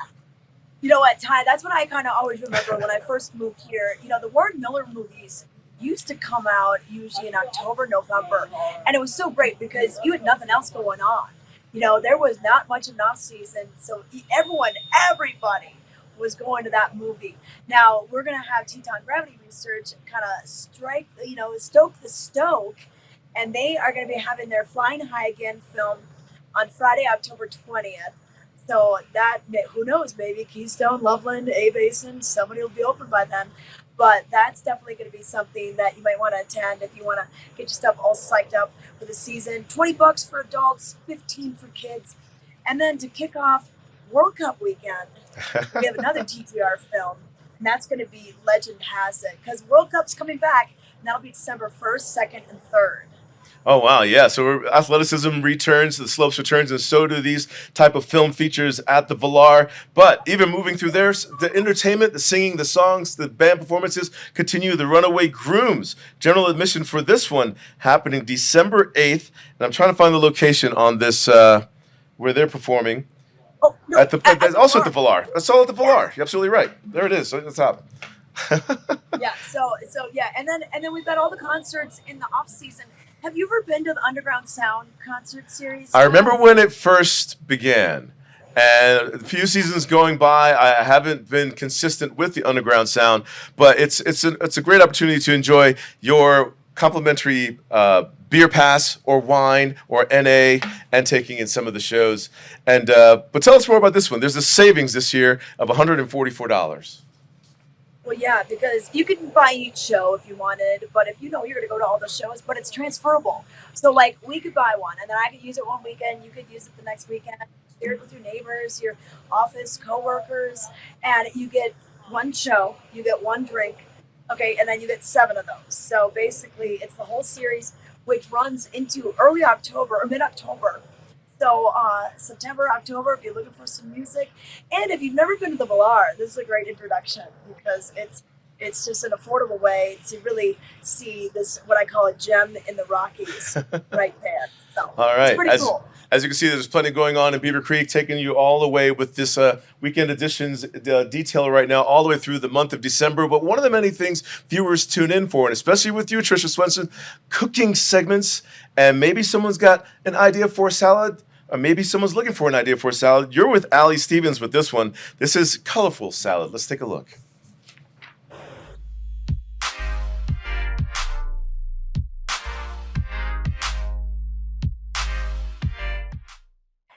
You know what, Ty, that's what I kind of always remember when I first moved here. The Warren Miller movies used to come out usually in October, November, and it was so great because you had nothing else going on. There was not much in off season, so everybody was going to that movie. Now, we're going to have Teton Gravity Research kind of stoke the stoke, and they are going to be having their Flying High Again film on Friday, October 20th. So that, who knows, maybe Keystone, Loveland, A-Basin, somebody will be open by then. But that's definitely going to be something that you might want to attend if you want to get your stuff all psyched up for the season. $20 for adults, $15 for kids. And then to kick off World Cup weekend, we have another TTR film, and that's going to be Legend Has It, because World Cup's coming back, and that'll be December 1st, 2nd, and 3rd. Oh, wow, yeah. So athleticism returns, the slopes returns, and so do these type of film features at the Valar. But even moving through there, the entertainment, the singing, the songs, the band performances continue. The Runaway Grooms, general admission for this one happening December 8th. And I'm trying to find the location on this where they're performing. Oh, no, also at the Valar. That's all at the Valar. You're absolutely right. There it is, at the top. Yeah, so yeah, and then we've got all the concerts in the off season. Have you ever been to the Underground Sound concert series? I remember when it first began, and a few seasons going by, I haven't been consistent with the Underground Sound, but it's a great opportunity to enjoy your complimentary beer pass or wine or NA and taking in some of the shows. And but tell us more about this one. There's a savings this year of $144. Well, yeah, because you can buy each show if you wanted, but if you know you're going to go to all the shows, but it's transferable. So, like, we could buy one, and then I could use it one weekend. You could use it the next weekend. Share it with your neighbors, your office coworkers, and you get one show, you get one drink, okay, and then you get 7 of those. So basically, it's the whole series, which runs into early October or mid-October. So September, October, if you're looking for some music, and if you've never been to the Villar, this is a great introduction because it's just an affordable way to really see this, what I call a gem in the Rockies, right there. So All right. it's pretty cool. As you can see, there's plenty going on in Beaver Creek, taking you all the way with this weekend editions detail right now, all the way through the month of December. But one of the many things viewers tune in for, and especially with you, Tricia Swenson, cooking segments. And maybe someone's got an idea for a salad, or maybe someone's looking for an idea for a salad. You're with Allie Stevens with this one. This is colorful salad. Let's take a look.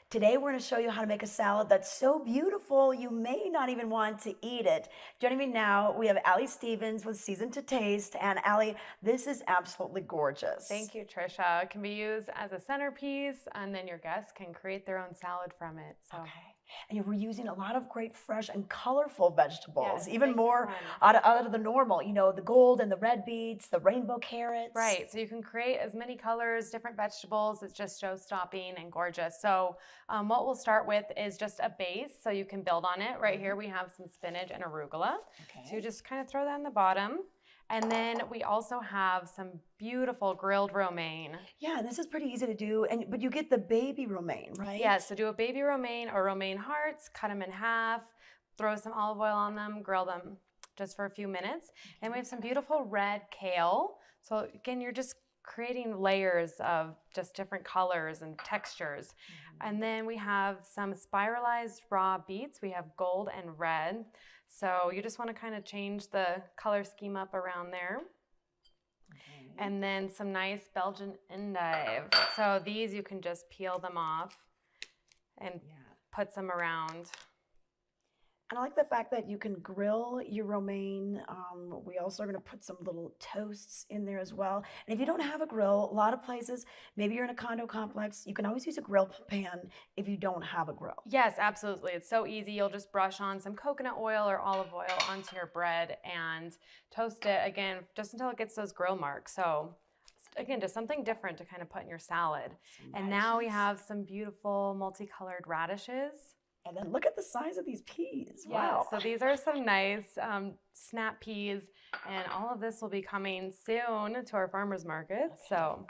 Today we're going to show you how to make a salad that's so beautiful you may not even want to eat it. Joining me now, we have Allie Stevens with Season to Taste. And Allie, this is absolutely gorgeous. Thank you, Trisha. It can be used as a centerpiece, and then your guests can create their own salad from it. So. Okay. And we're using a lot of great fresh and colorful vegetables, Yes, even makes it more fun. out of the normal, you know, the gold and the red beets, the rainbow carrots. Right, so you can create as many colors, different vegetables. It's just show-stopping and gorgeous. So what we'll start with is just a base, so you can build on it. Right here we have some spinach and arugula. Okay. So you just kind of throw that in the bottom. And then we also have some beautiful grilled romaine. Yeah, this is pretty easy to do, but you get the baby romaine, right? Yeah, so do a baby romaine or romaine hearts, cut them in half, throw some olive oil on them, grill them just for a few minutes. And we have some beautiful red kale. So again, you're just creating layers of just different colors and textures. And then we have some spiralized raw beets. We have gold and red. So you just want to kind of change the color scheme up around there. Okay. And then some nice Belgian endive. So these you can just peel them off and put some around. And I like the fact that you can grill your romaine. We also are going to put some little toasts in there as well. And if you don't have a grill, a lot of places, maybe you're in a condo complex, you can always use a grill pan if you don't have a grill. Yes, absolutely. It's so easy. You'll just brush on some coconut oil or olive oil onto your bread and toast it again just until it gets those grill marks. So again, just something different to kind of put in your salad. And now we have some beautiful multicolored radishes. And then look at the size of these peas. Yeah, Wow. so these are some nice snap peas, and all of this will be coming soon to our farmers market. Okay. So,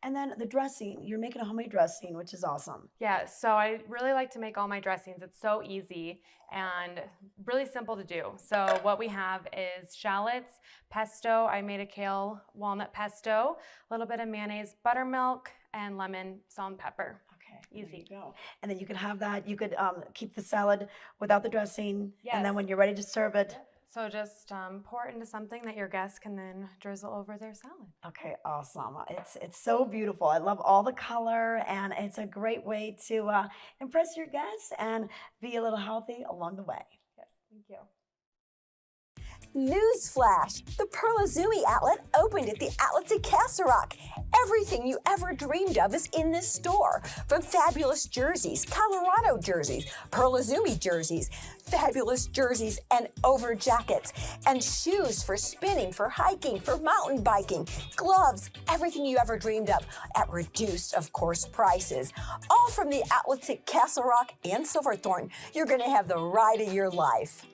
and then the dressing, you're making a homemade dressing, which is awesome. Yeah, so I really like to make all my dressings. It's so easy and really simple to do. So what we have is shallots, pesto. I made a kale walnut pesto, a little bit of mayonnaise, buttermilk, and lemon, salt, and pepper. Easy. There you go. And then you could have that. You could keep the salad without the dressing. Yes. And then when you're ready to serve it. So just pour it into something that your guests can then drizzle over their salad. Okay, awesome. It's so beautiful. I love all the color, and it's a great way to impress your guests and be a little healthy along the way. Yes, thank you. Newsflash! The Pearl Izumi outlet opened at the outlets at Castle Rock. Everything you ever dreamed of is in this store. From fabulous jerseys, Colorado jerseys, Pearl Izumi jerseys, fabulous jerseys and over jackets, and shoes for spinning, for hiking, for mountain biking, gloves, everything you ever dreamed of at reduced, of course, prices. All from the outlets at Castle Rock and Silverthorne. You're going to have the ride of your life.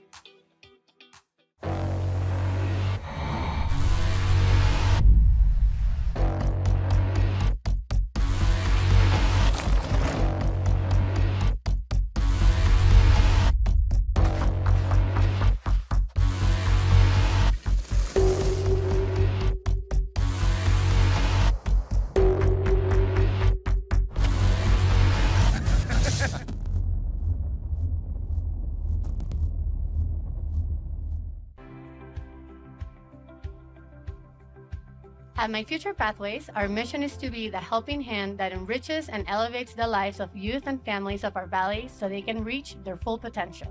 At My Future Pathways, our mission is to be the helping hand that enriches and elevates the lives of youth and families of our valley so they can reach their full potential.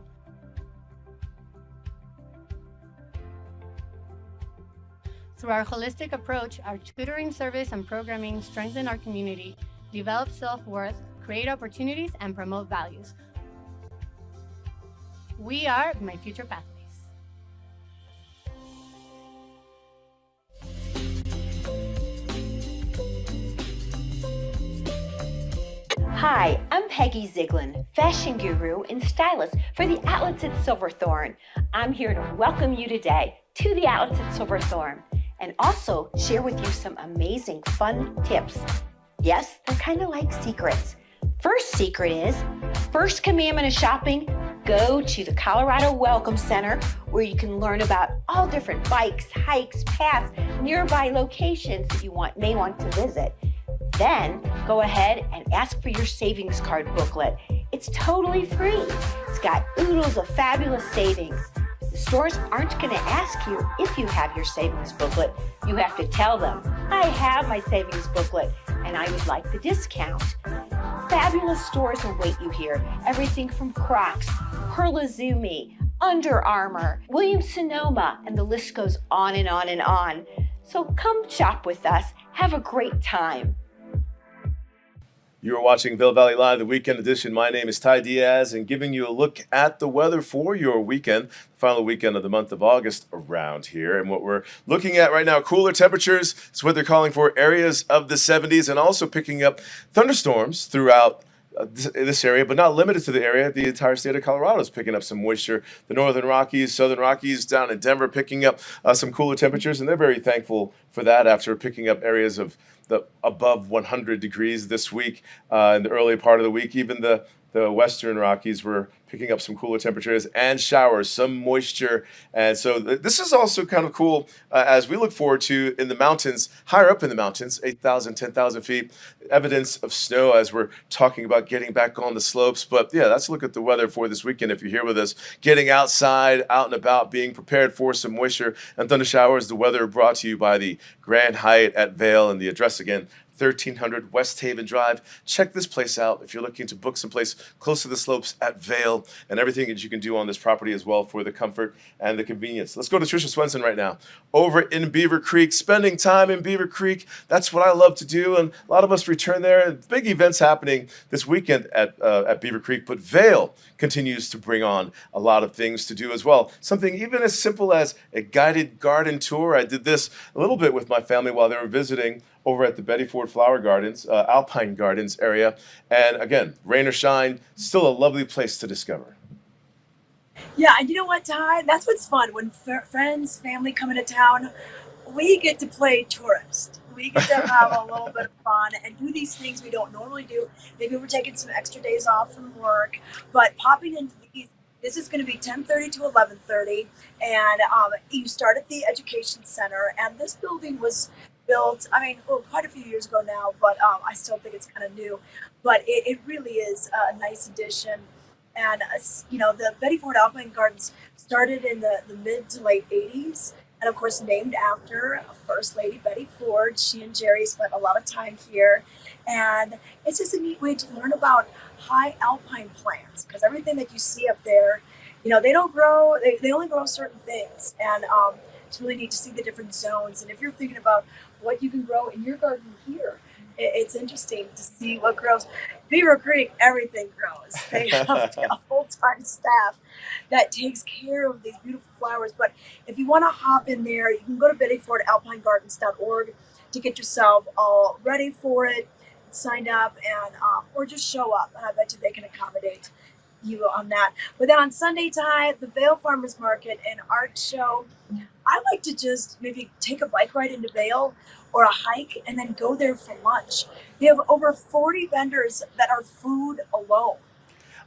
Through our holistic approach, our tutoring service and programming strengthen our community, develop self-worth, create opportunities, and promote values. We are My Future Pathways. Hi, I'm Peggy Ziglin, fashion guru and stylist for the Outlets at Silverthorne. I'm here to welcome you today to the Outlets at Silverthorne and also share with you some amazing fun tips. Yes, they're kind of like secrets. First secret is, first commandment of shopping, go to the Colorado Welcome Center where you can learn about all different bikes, hikes, paths, nearby locations that you may want to visit. Then go ahead and ask for your savings card booklet. It's totally free. It's got oodles of fabulous savings. The stores aren't going to ask you if you have your savings booklet. You have to tell them, I have my savings booklet and I would like the discount. Fabulous stores await you here. Everything from Crocs, Pearl Izumi, Under Armour, Williams-Sonoma, and the list goes on and on and on. So come shop with us. Have a great time. You are watching Vail Valley Live, the weekend edition. My name is Ty Diaz, and giving you a look at the weather for your weekend, the final weekend of the month of August around here. And what we're looking at right now, cooler temperatures, is what they're calling for, areas of the 70s, and also picking up thunderstorms throughout this area, but not limited to the area. The entire state of Colorado is picking up some moisture. The Northern Rockies, Southern Rockies, down in Denver, picking up some cooler temperatures, and they're very thankful for that after picking up areas of the above 100 degrees this week in the early part of the week. Even the Western Rockies were picking up some cooler temperatures and showers, some moisture. And so this is also kind of cool as we look forward to in the mountains, higher up in the mountains, 8,000, 10,000 feet, evidence of snow as we're talking about getting back on the slopes. But yeah, let's look at the weather for this weekend. If you're here with us, getting outside, out and about, being prepared for some moisture and thunder showers. The weather brought to you by the Grand Hyatt at Vail, and the address again, 1300 West Haven Drive. Check this place out if you're looking to book some place close to the slopes at Vail, and everything that you can do on this property as well for the comfort and the convenience. Let's go to Tricia Swenson right now over in Beaver Creek, spending time in Beaver Creek. That's what I love to do, and a lot of us return there. Big events happening this weekend at Beaver Creek, but Vail continues to bring on a lot of things to do as well. Something even as simple as a guided garden tour. I did this a little bit with my family while they were visiting over at the Betty Ford Flower Gardens, Alpine Gardens area. And again, rain or shine, still a lovely place to discover. Yeah, and you know what, Ty? That's what's fun. When friends, family come into town, we get to play tourist. We get to have a little bit of fun and do these things we don't normally do. Maybe we're taking some extra days off from work, but popping into these, this is going to be 10:30 to 11:30, and you start at the Education Center, and this building was built, quite a few years ago now, but I still think it's kind of new. But it really is a nice addition. And, the Betty Ford Alpine Gardens started in the mid to late 80s, and of course named after First Lady Betty Ford. She and Jerry spent a lot of time here. And it's just a neat way to learn about high alpine plants, because everything that you see up there, they don't grow, they only grow certain things. And it's really neat to see the different zones. And if you're thinking about what you can grow in your garden here, it's interesting to see what grows. Beaver Creek, everything grows. They have a full-time staff that takes care of these beautiful flowers. But if you want to hop in there, you can go to bettyfordalpinegardens.org to get yourself all ready for it, sign up, and or just show up. And I bet you they can accommodate you on that. But then on Sunday, Ty, the Vail Farmers Market and Art Show, I like to just maybe take a bike ride into Vail or a hike and then go there for lunch. You have over 40 vendors that are food alone.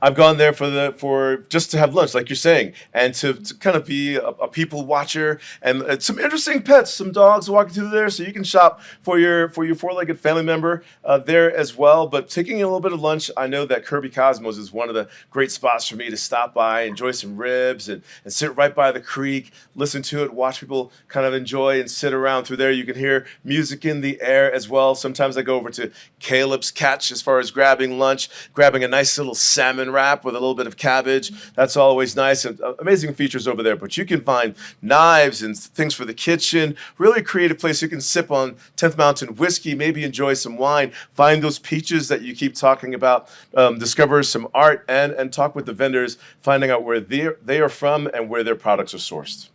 I've gone there for just to have lunch, like you're saying, and to kind of be a people watcher, and some interesting pets, some dogs walking through there, so you can shop for your four-legged family member there as well. But taking a little bit of lunch, I know that Kirby Cosmos is one of the great spots for me to stop by, enjoy some ribs, and sit right by the creek, listen to it, watch people kind of enjoy and sit around through there. You can hear music in the air as well. Sometimes I go over to Caleb's Catch as far as grabbing lunch, grabbing a nice little salmon wrap with a little bit of cabbage. That's always nice, and amazing features over there. But you can find knives and things for the kitchen, really creative place. You can sip on 10th Mountain whiskey, maybe enjoy some wine, find those peaches that you keep talking about, discover some art, and talk with the vendors, finding out where they are from and where their products are sourced.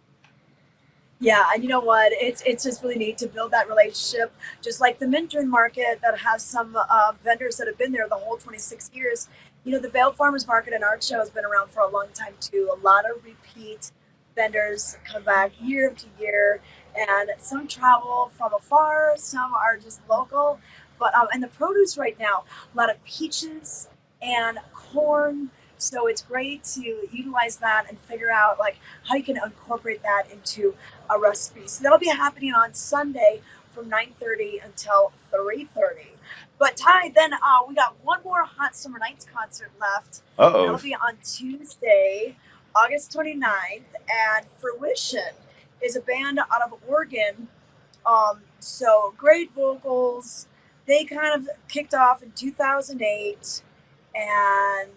Yeah, and you know what? It's just really neat to build that relationship, just like the Minturn Market that has some vendors that have been there the whole 26 years. You know, the Vail Farmers Market and Art Show has been around for a long time too. A lot of repeat vendors come back year after year, and some travel from afar, some are just local. But and the produce right now, a lot of peaches and corn. So it's great to utilize that and figure out like how you can incorporate that into a recipe. So that'll be happening on Sunday from 9:30 until 3:30. But Ty, then we got one more Hot Summer Nights concert left. Uh-oh. That'll be on Tuesday, August 29th, and Fruition is a band out of Oregon. So great vocals. They kind of kicked off in 2008, and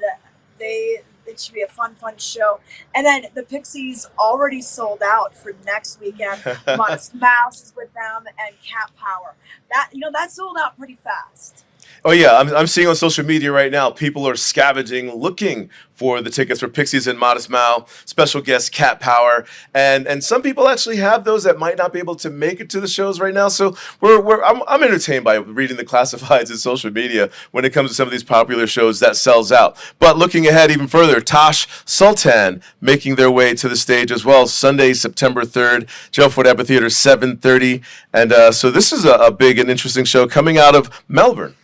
it should be a fun show. And then the Pixies already sold out for next weekend. Modest Mouse is with them, and Cat Power. That sold out pretty fast. Oh yeah, I'm seeing on social media right now, people are scavenging, looking for the tickets for Pixies and Modest Mouse, special guest Cat Power, and some people actually have those that might not be able to make it to the shows right now. So I'm entertained by reading the classifieds in social media when it comes to some of these popular shows that sells out. But looking ahead even further, Tosh Sultan making their way to the stage as well, Sunday, September 3rd, Gelford Amphitheater, 7:30, and so this is a big and interesting show coming out of Melbourne.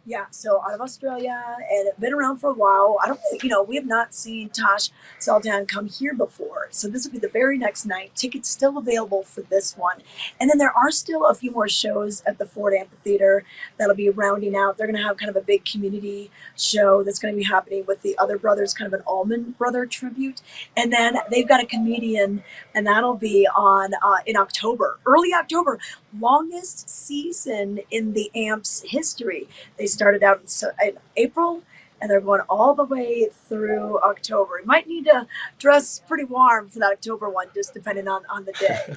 Yeah, so out of Australia, and been around for a while. I don't think, we have not seen Tosh Sultan come here before. So this will be the very next night. Tickets still available for this one. And then there are still a few more shows at the Ford Amphitheater that'll be rounding out. They're going to have kind of a big community show that's going to be happening with the other brothers, kind of an Allman Brother tribute. And then they've got a comedian, and that'll be on in October, early October, longest season in the AMP's history. They started out in April, and they're going all the way through October. You might need to dress pretty warm for that October one, just depending on the day.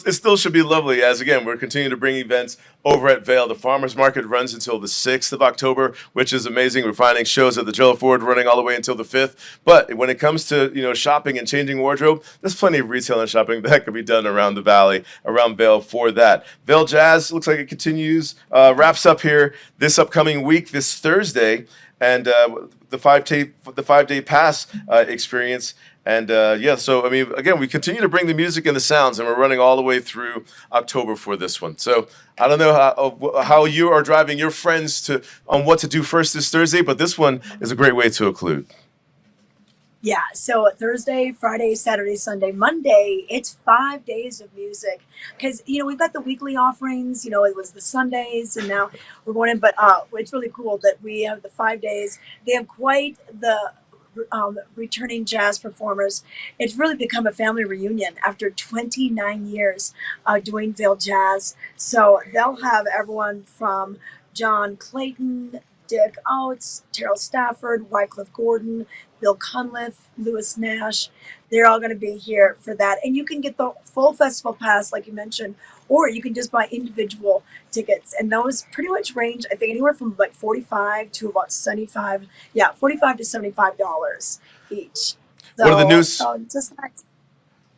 It still should be lovely, as again, we're continuing to bring events over at Vail. The Farmers Market runs until the 6th of October, which is amazing. We're finding shows at the Jello Ford running all the way until the 5th. But when it comes to shopping and changing wardrobe, there's plenty of retail and shopping that could be done around the valley, around Vail for that. Vail Jazz looks like it continues, wraps up here this upcoming week, this Thursday, and the 5-day pass experience. And so I mean, again, we continue to bring the music and the sounds, and we're running all the way through October for this one. So I don't know how you are driving your friends on what to do first this Thursday, but this one is a great way to occlude. Yeah, so Thursday, Friday, Saturday, Sunday, Monday, it's 5 days of music. Because, we've got the weekly offerings, it was the Sundays, and now we're going in. But it's really cool that we have the 5 days. They have quite the returning jazz performers. It's really become a family reunion after 29 years doing Vail Jazz. So they'll have everyone from John Clayton, Dick Oates, Terrell Stafford, Wycliffe Gordon, Bill Cunliffe, Lewis Nash. They're all going to be here for that. And you can get the full festival pass, like you mentioned, or you can just buy individual tickets. And those pretty much range, I think, anywhere from like $45 to about $75. Yeah, $45 to $75 each. So, One of the news. Just nice.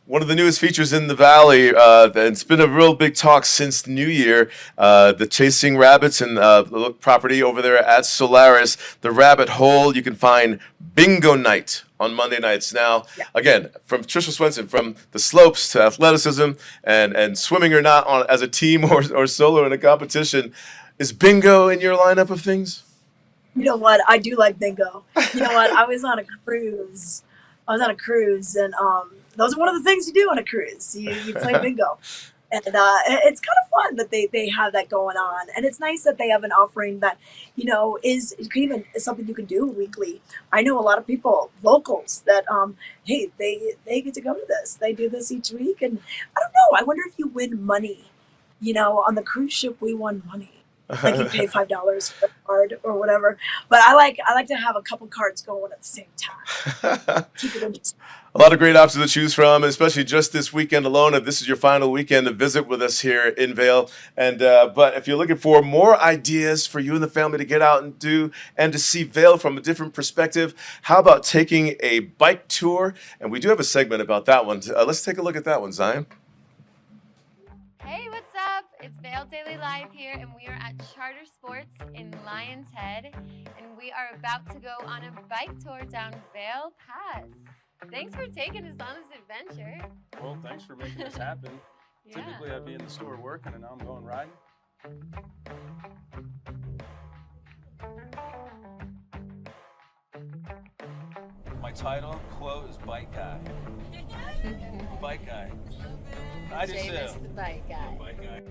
One of the newest features in the Valley, and it's been a real big talk since New Year, the Chasing Rabbits and the property over there at Solaris, the Rabbit Hole. You can find Bingo Night on Monday nights. Now, again, from Trisha Swenson, from the slopes to athleticism and swimming or not as a team or solo in a competition, is bingo in your lineup of things? You know what? I do like bingo. You know what? I was on a cruise. And those are one of the things you do on a cruise. You play bingo. And it's kind of fun that they have that going on. And it's nice that they have an offering that, is even something you can do weekly. I know a lot of people, locals, that, hey, they get to go to this. They do this each week. And I don't know. I wonder if you win money. On the cruise ship, we won money. Like you pay $5 for a card or whatever. But I like to have a couple cards going at the same time. Keep it interesting. A lot of great options to choose from, especially just this weekend alone. If this is your final weekend to visit with us here in Vail, but if you're looking for more ideas for you and the family to get out and do and to see Vail from a different perspective, how about taking a bike tour? And we do have a segment about that one. Let's take a look at that one, Zion. Hey, what's up? It's Vail Daily Live here, and we are at Charter Sports in Lion's Head, and we are about to go on a bike tour down Vail Pass. Thanks for taking us on this adventure. Well, thanks for making this happen. Yeah. Typically, I'd be in the store working, and now I'm going riding. My title, quote, is Bike Guy. Bike Guy. I just James the bike guy. Bike Guy.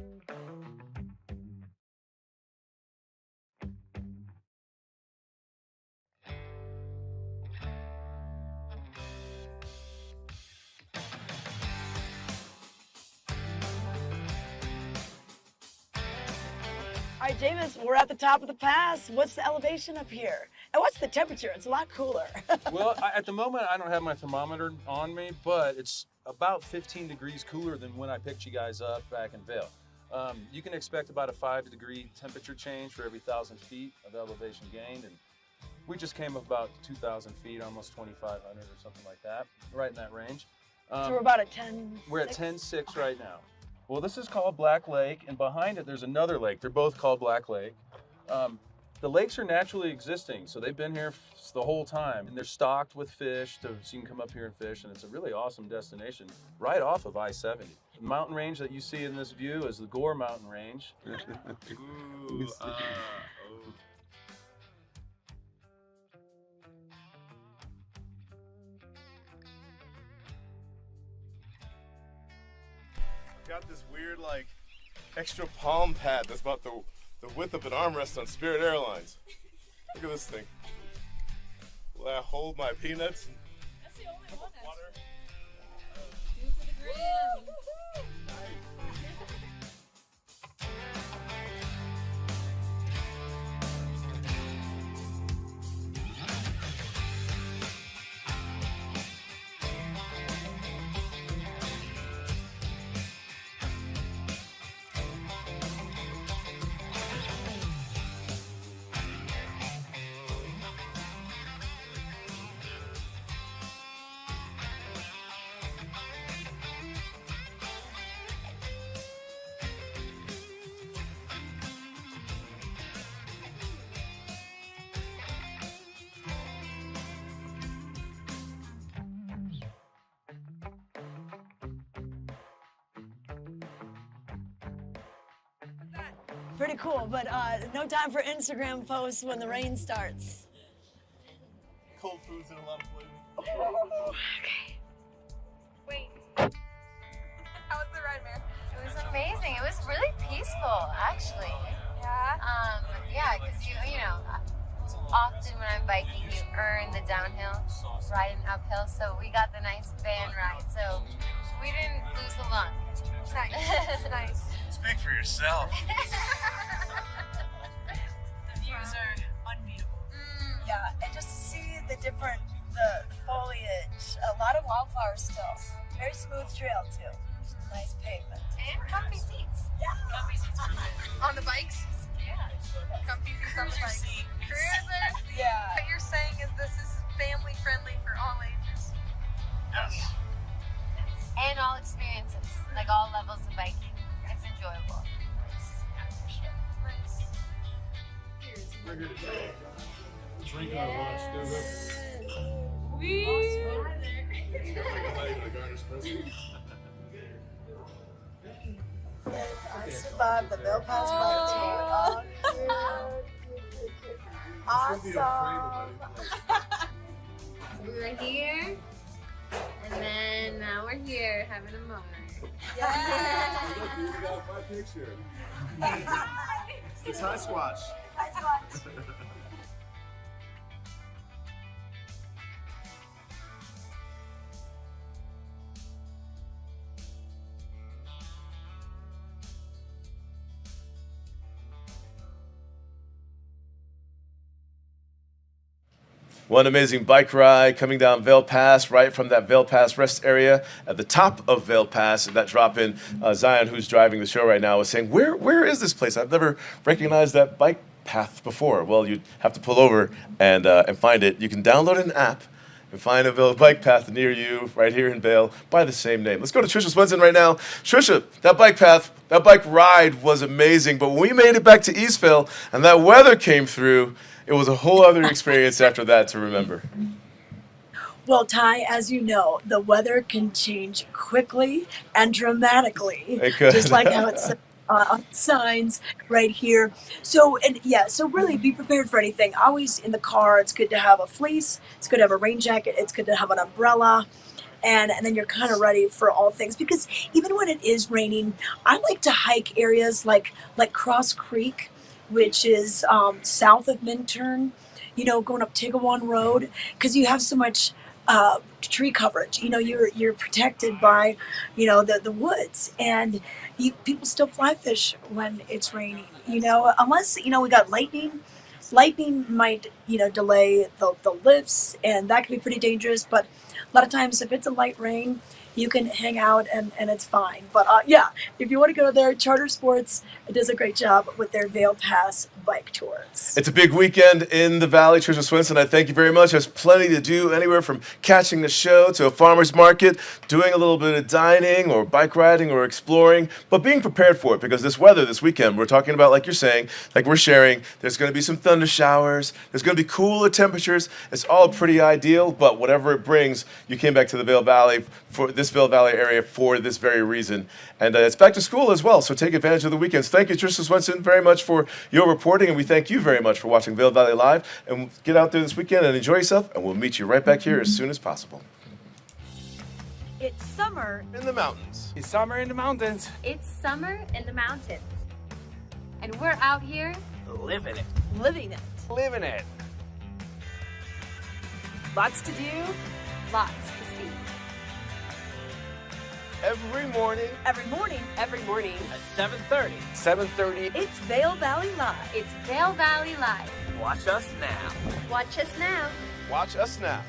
All right, James, we're at the top of the pass. What's the elevation up here? And what's the temperature? It's a lot cooler. Well, at the moment, I don't have my thermometer on me, but it's about 15 degrees cooler than when I picked you guys up back in Vail. You can expect about a 5-degree temperature change for every 1,000 feet of elevation gained, and we just came up about 2,000 feet, almost 2,500 or something like that, right in that range. So we're about at 10. We're at 10.6 right now. Well, this is called Black Lake, and behind it there's another lake. They're both called Black Lake. The lakes are naturally existing, so they've been here the whole time, and they're stocked with fish, so you can come up here and fish, and it's a really awesome destination right off of I-70. The mountain range that you see in this view is the Gore Mountain Range. Ooh, Got this weird, extra palm pad that's about the width of an armrest on Spirit Airlines. Look at this thing. Will I hold my peanuts? That's the only one. Water. Do for the gram. Pretty cool, but no time for Instagram posts when the rain starts. Cold foods and a lot of flavor. Okay. Wait. How was the ride, Mare? It was amazing. It was really peaceful, actually. Yeah? Yeah, because often when I'm biking, you earn the downhill, riding uphill, so we got the nice van ride, so we didn't lose the lung. Nice. Nice. Speak for yourself. The views are unbeatable. Yeah, and just to see the different, the foliage, a lot of wildflowers still. Very smooth trail too. Nice pavement. And comfy seats. Yeah. Comfy seats on the bikes? Yeah. Comfy seats on the bikes. Cruiser. Yeah. What you're saying is this is family friendly for all ages. Yes. And all experiences, like all levels of biking. It's enjoyable. Nice. We're here today. Drinking our lunch, I survived the Vail Pass bike tour. Awesome. We were here, and then now we're here having a moment. Yeah. We got my picture. It's High Squatch. High Squatch. One amazing bike ride coming down Vail Pass, right from that Vail Pass rest area at the top of Vail Pass. That drop-in, Zion, who's driving the show right now, was saying, where is this place? I've never recognized that bike path before. Well, you'd have to pull over and find it. You can download an app and find a bike path near you right here in Vail by the same name. Let's go to Trisha Swenson right now. Trisha, that bike path, that bike ride was amazing, but when we made it back to Eastvale and that weather came through, it was a whole other experience after that to remember. Well, Ty, as you know, the weather can change quickly and dramatically, It could. just like how it's on signs right here. So really be prepared for anything. Always in the car, it's good to have a fleece, it's good to have a rain jacket, it's good to have an umbrella. And then you're kind of ready for all things, because even when it is raining, I like to hike areas like Cross Creek, which is south of Minturn, going up Tigawan Road, because you have so much tree coverage. You're protected by, the woods, and people still fly fish when it's raining. Unless we got lightning. Lightning might delay the lifts, and that can be pretty dangerous. But a lot of times, if it's a light rain, you can hang out and it's fine. But if you want to go there, Charter Sports does a great job with their Vail Pass bike tours. It's a big weekend in the Valley. Trisha Swenson, I thank you very much. There's plenty to do, anywhere from catching the show to a farmer's market, doing a little bit of dining or bike riding or exploring, but being prepared for it, because this weather this weekend, we're talking about, like you're saying, like we're sharing, there's going to be some thunder showers, there's going to be cooler temperatures. It's all pretty ideal, but whatever it brings, you came back to the Vail Valley, for this Vail Valley area, for this very reason. And it's back to school as well, so take advantage of the weekends. Thank you, Trisha Swenson, very much for your reporting, and we thank you very much for watching Vail Valley Live. And get out there this weekend and enjoy yourself, and we'll meet you right back here as soon as possible. It's summer in the mountains. It's summer in the mountains. It's summer in the mountains, and we're out here Living it. living it. Living it. Lots to do. lots to see. Every morning. Every morning. Every morning. At 7:30. 7:30. It's Vail Valley Live. It's Vail Valley Live. Watch us now. Watch us now. Watch us now.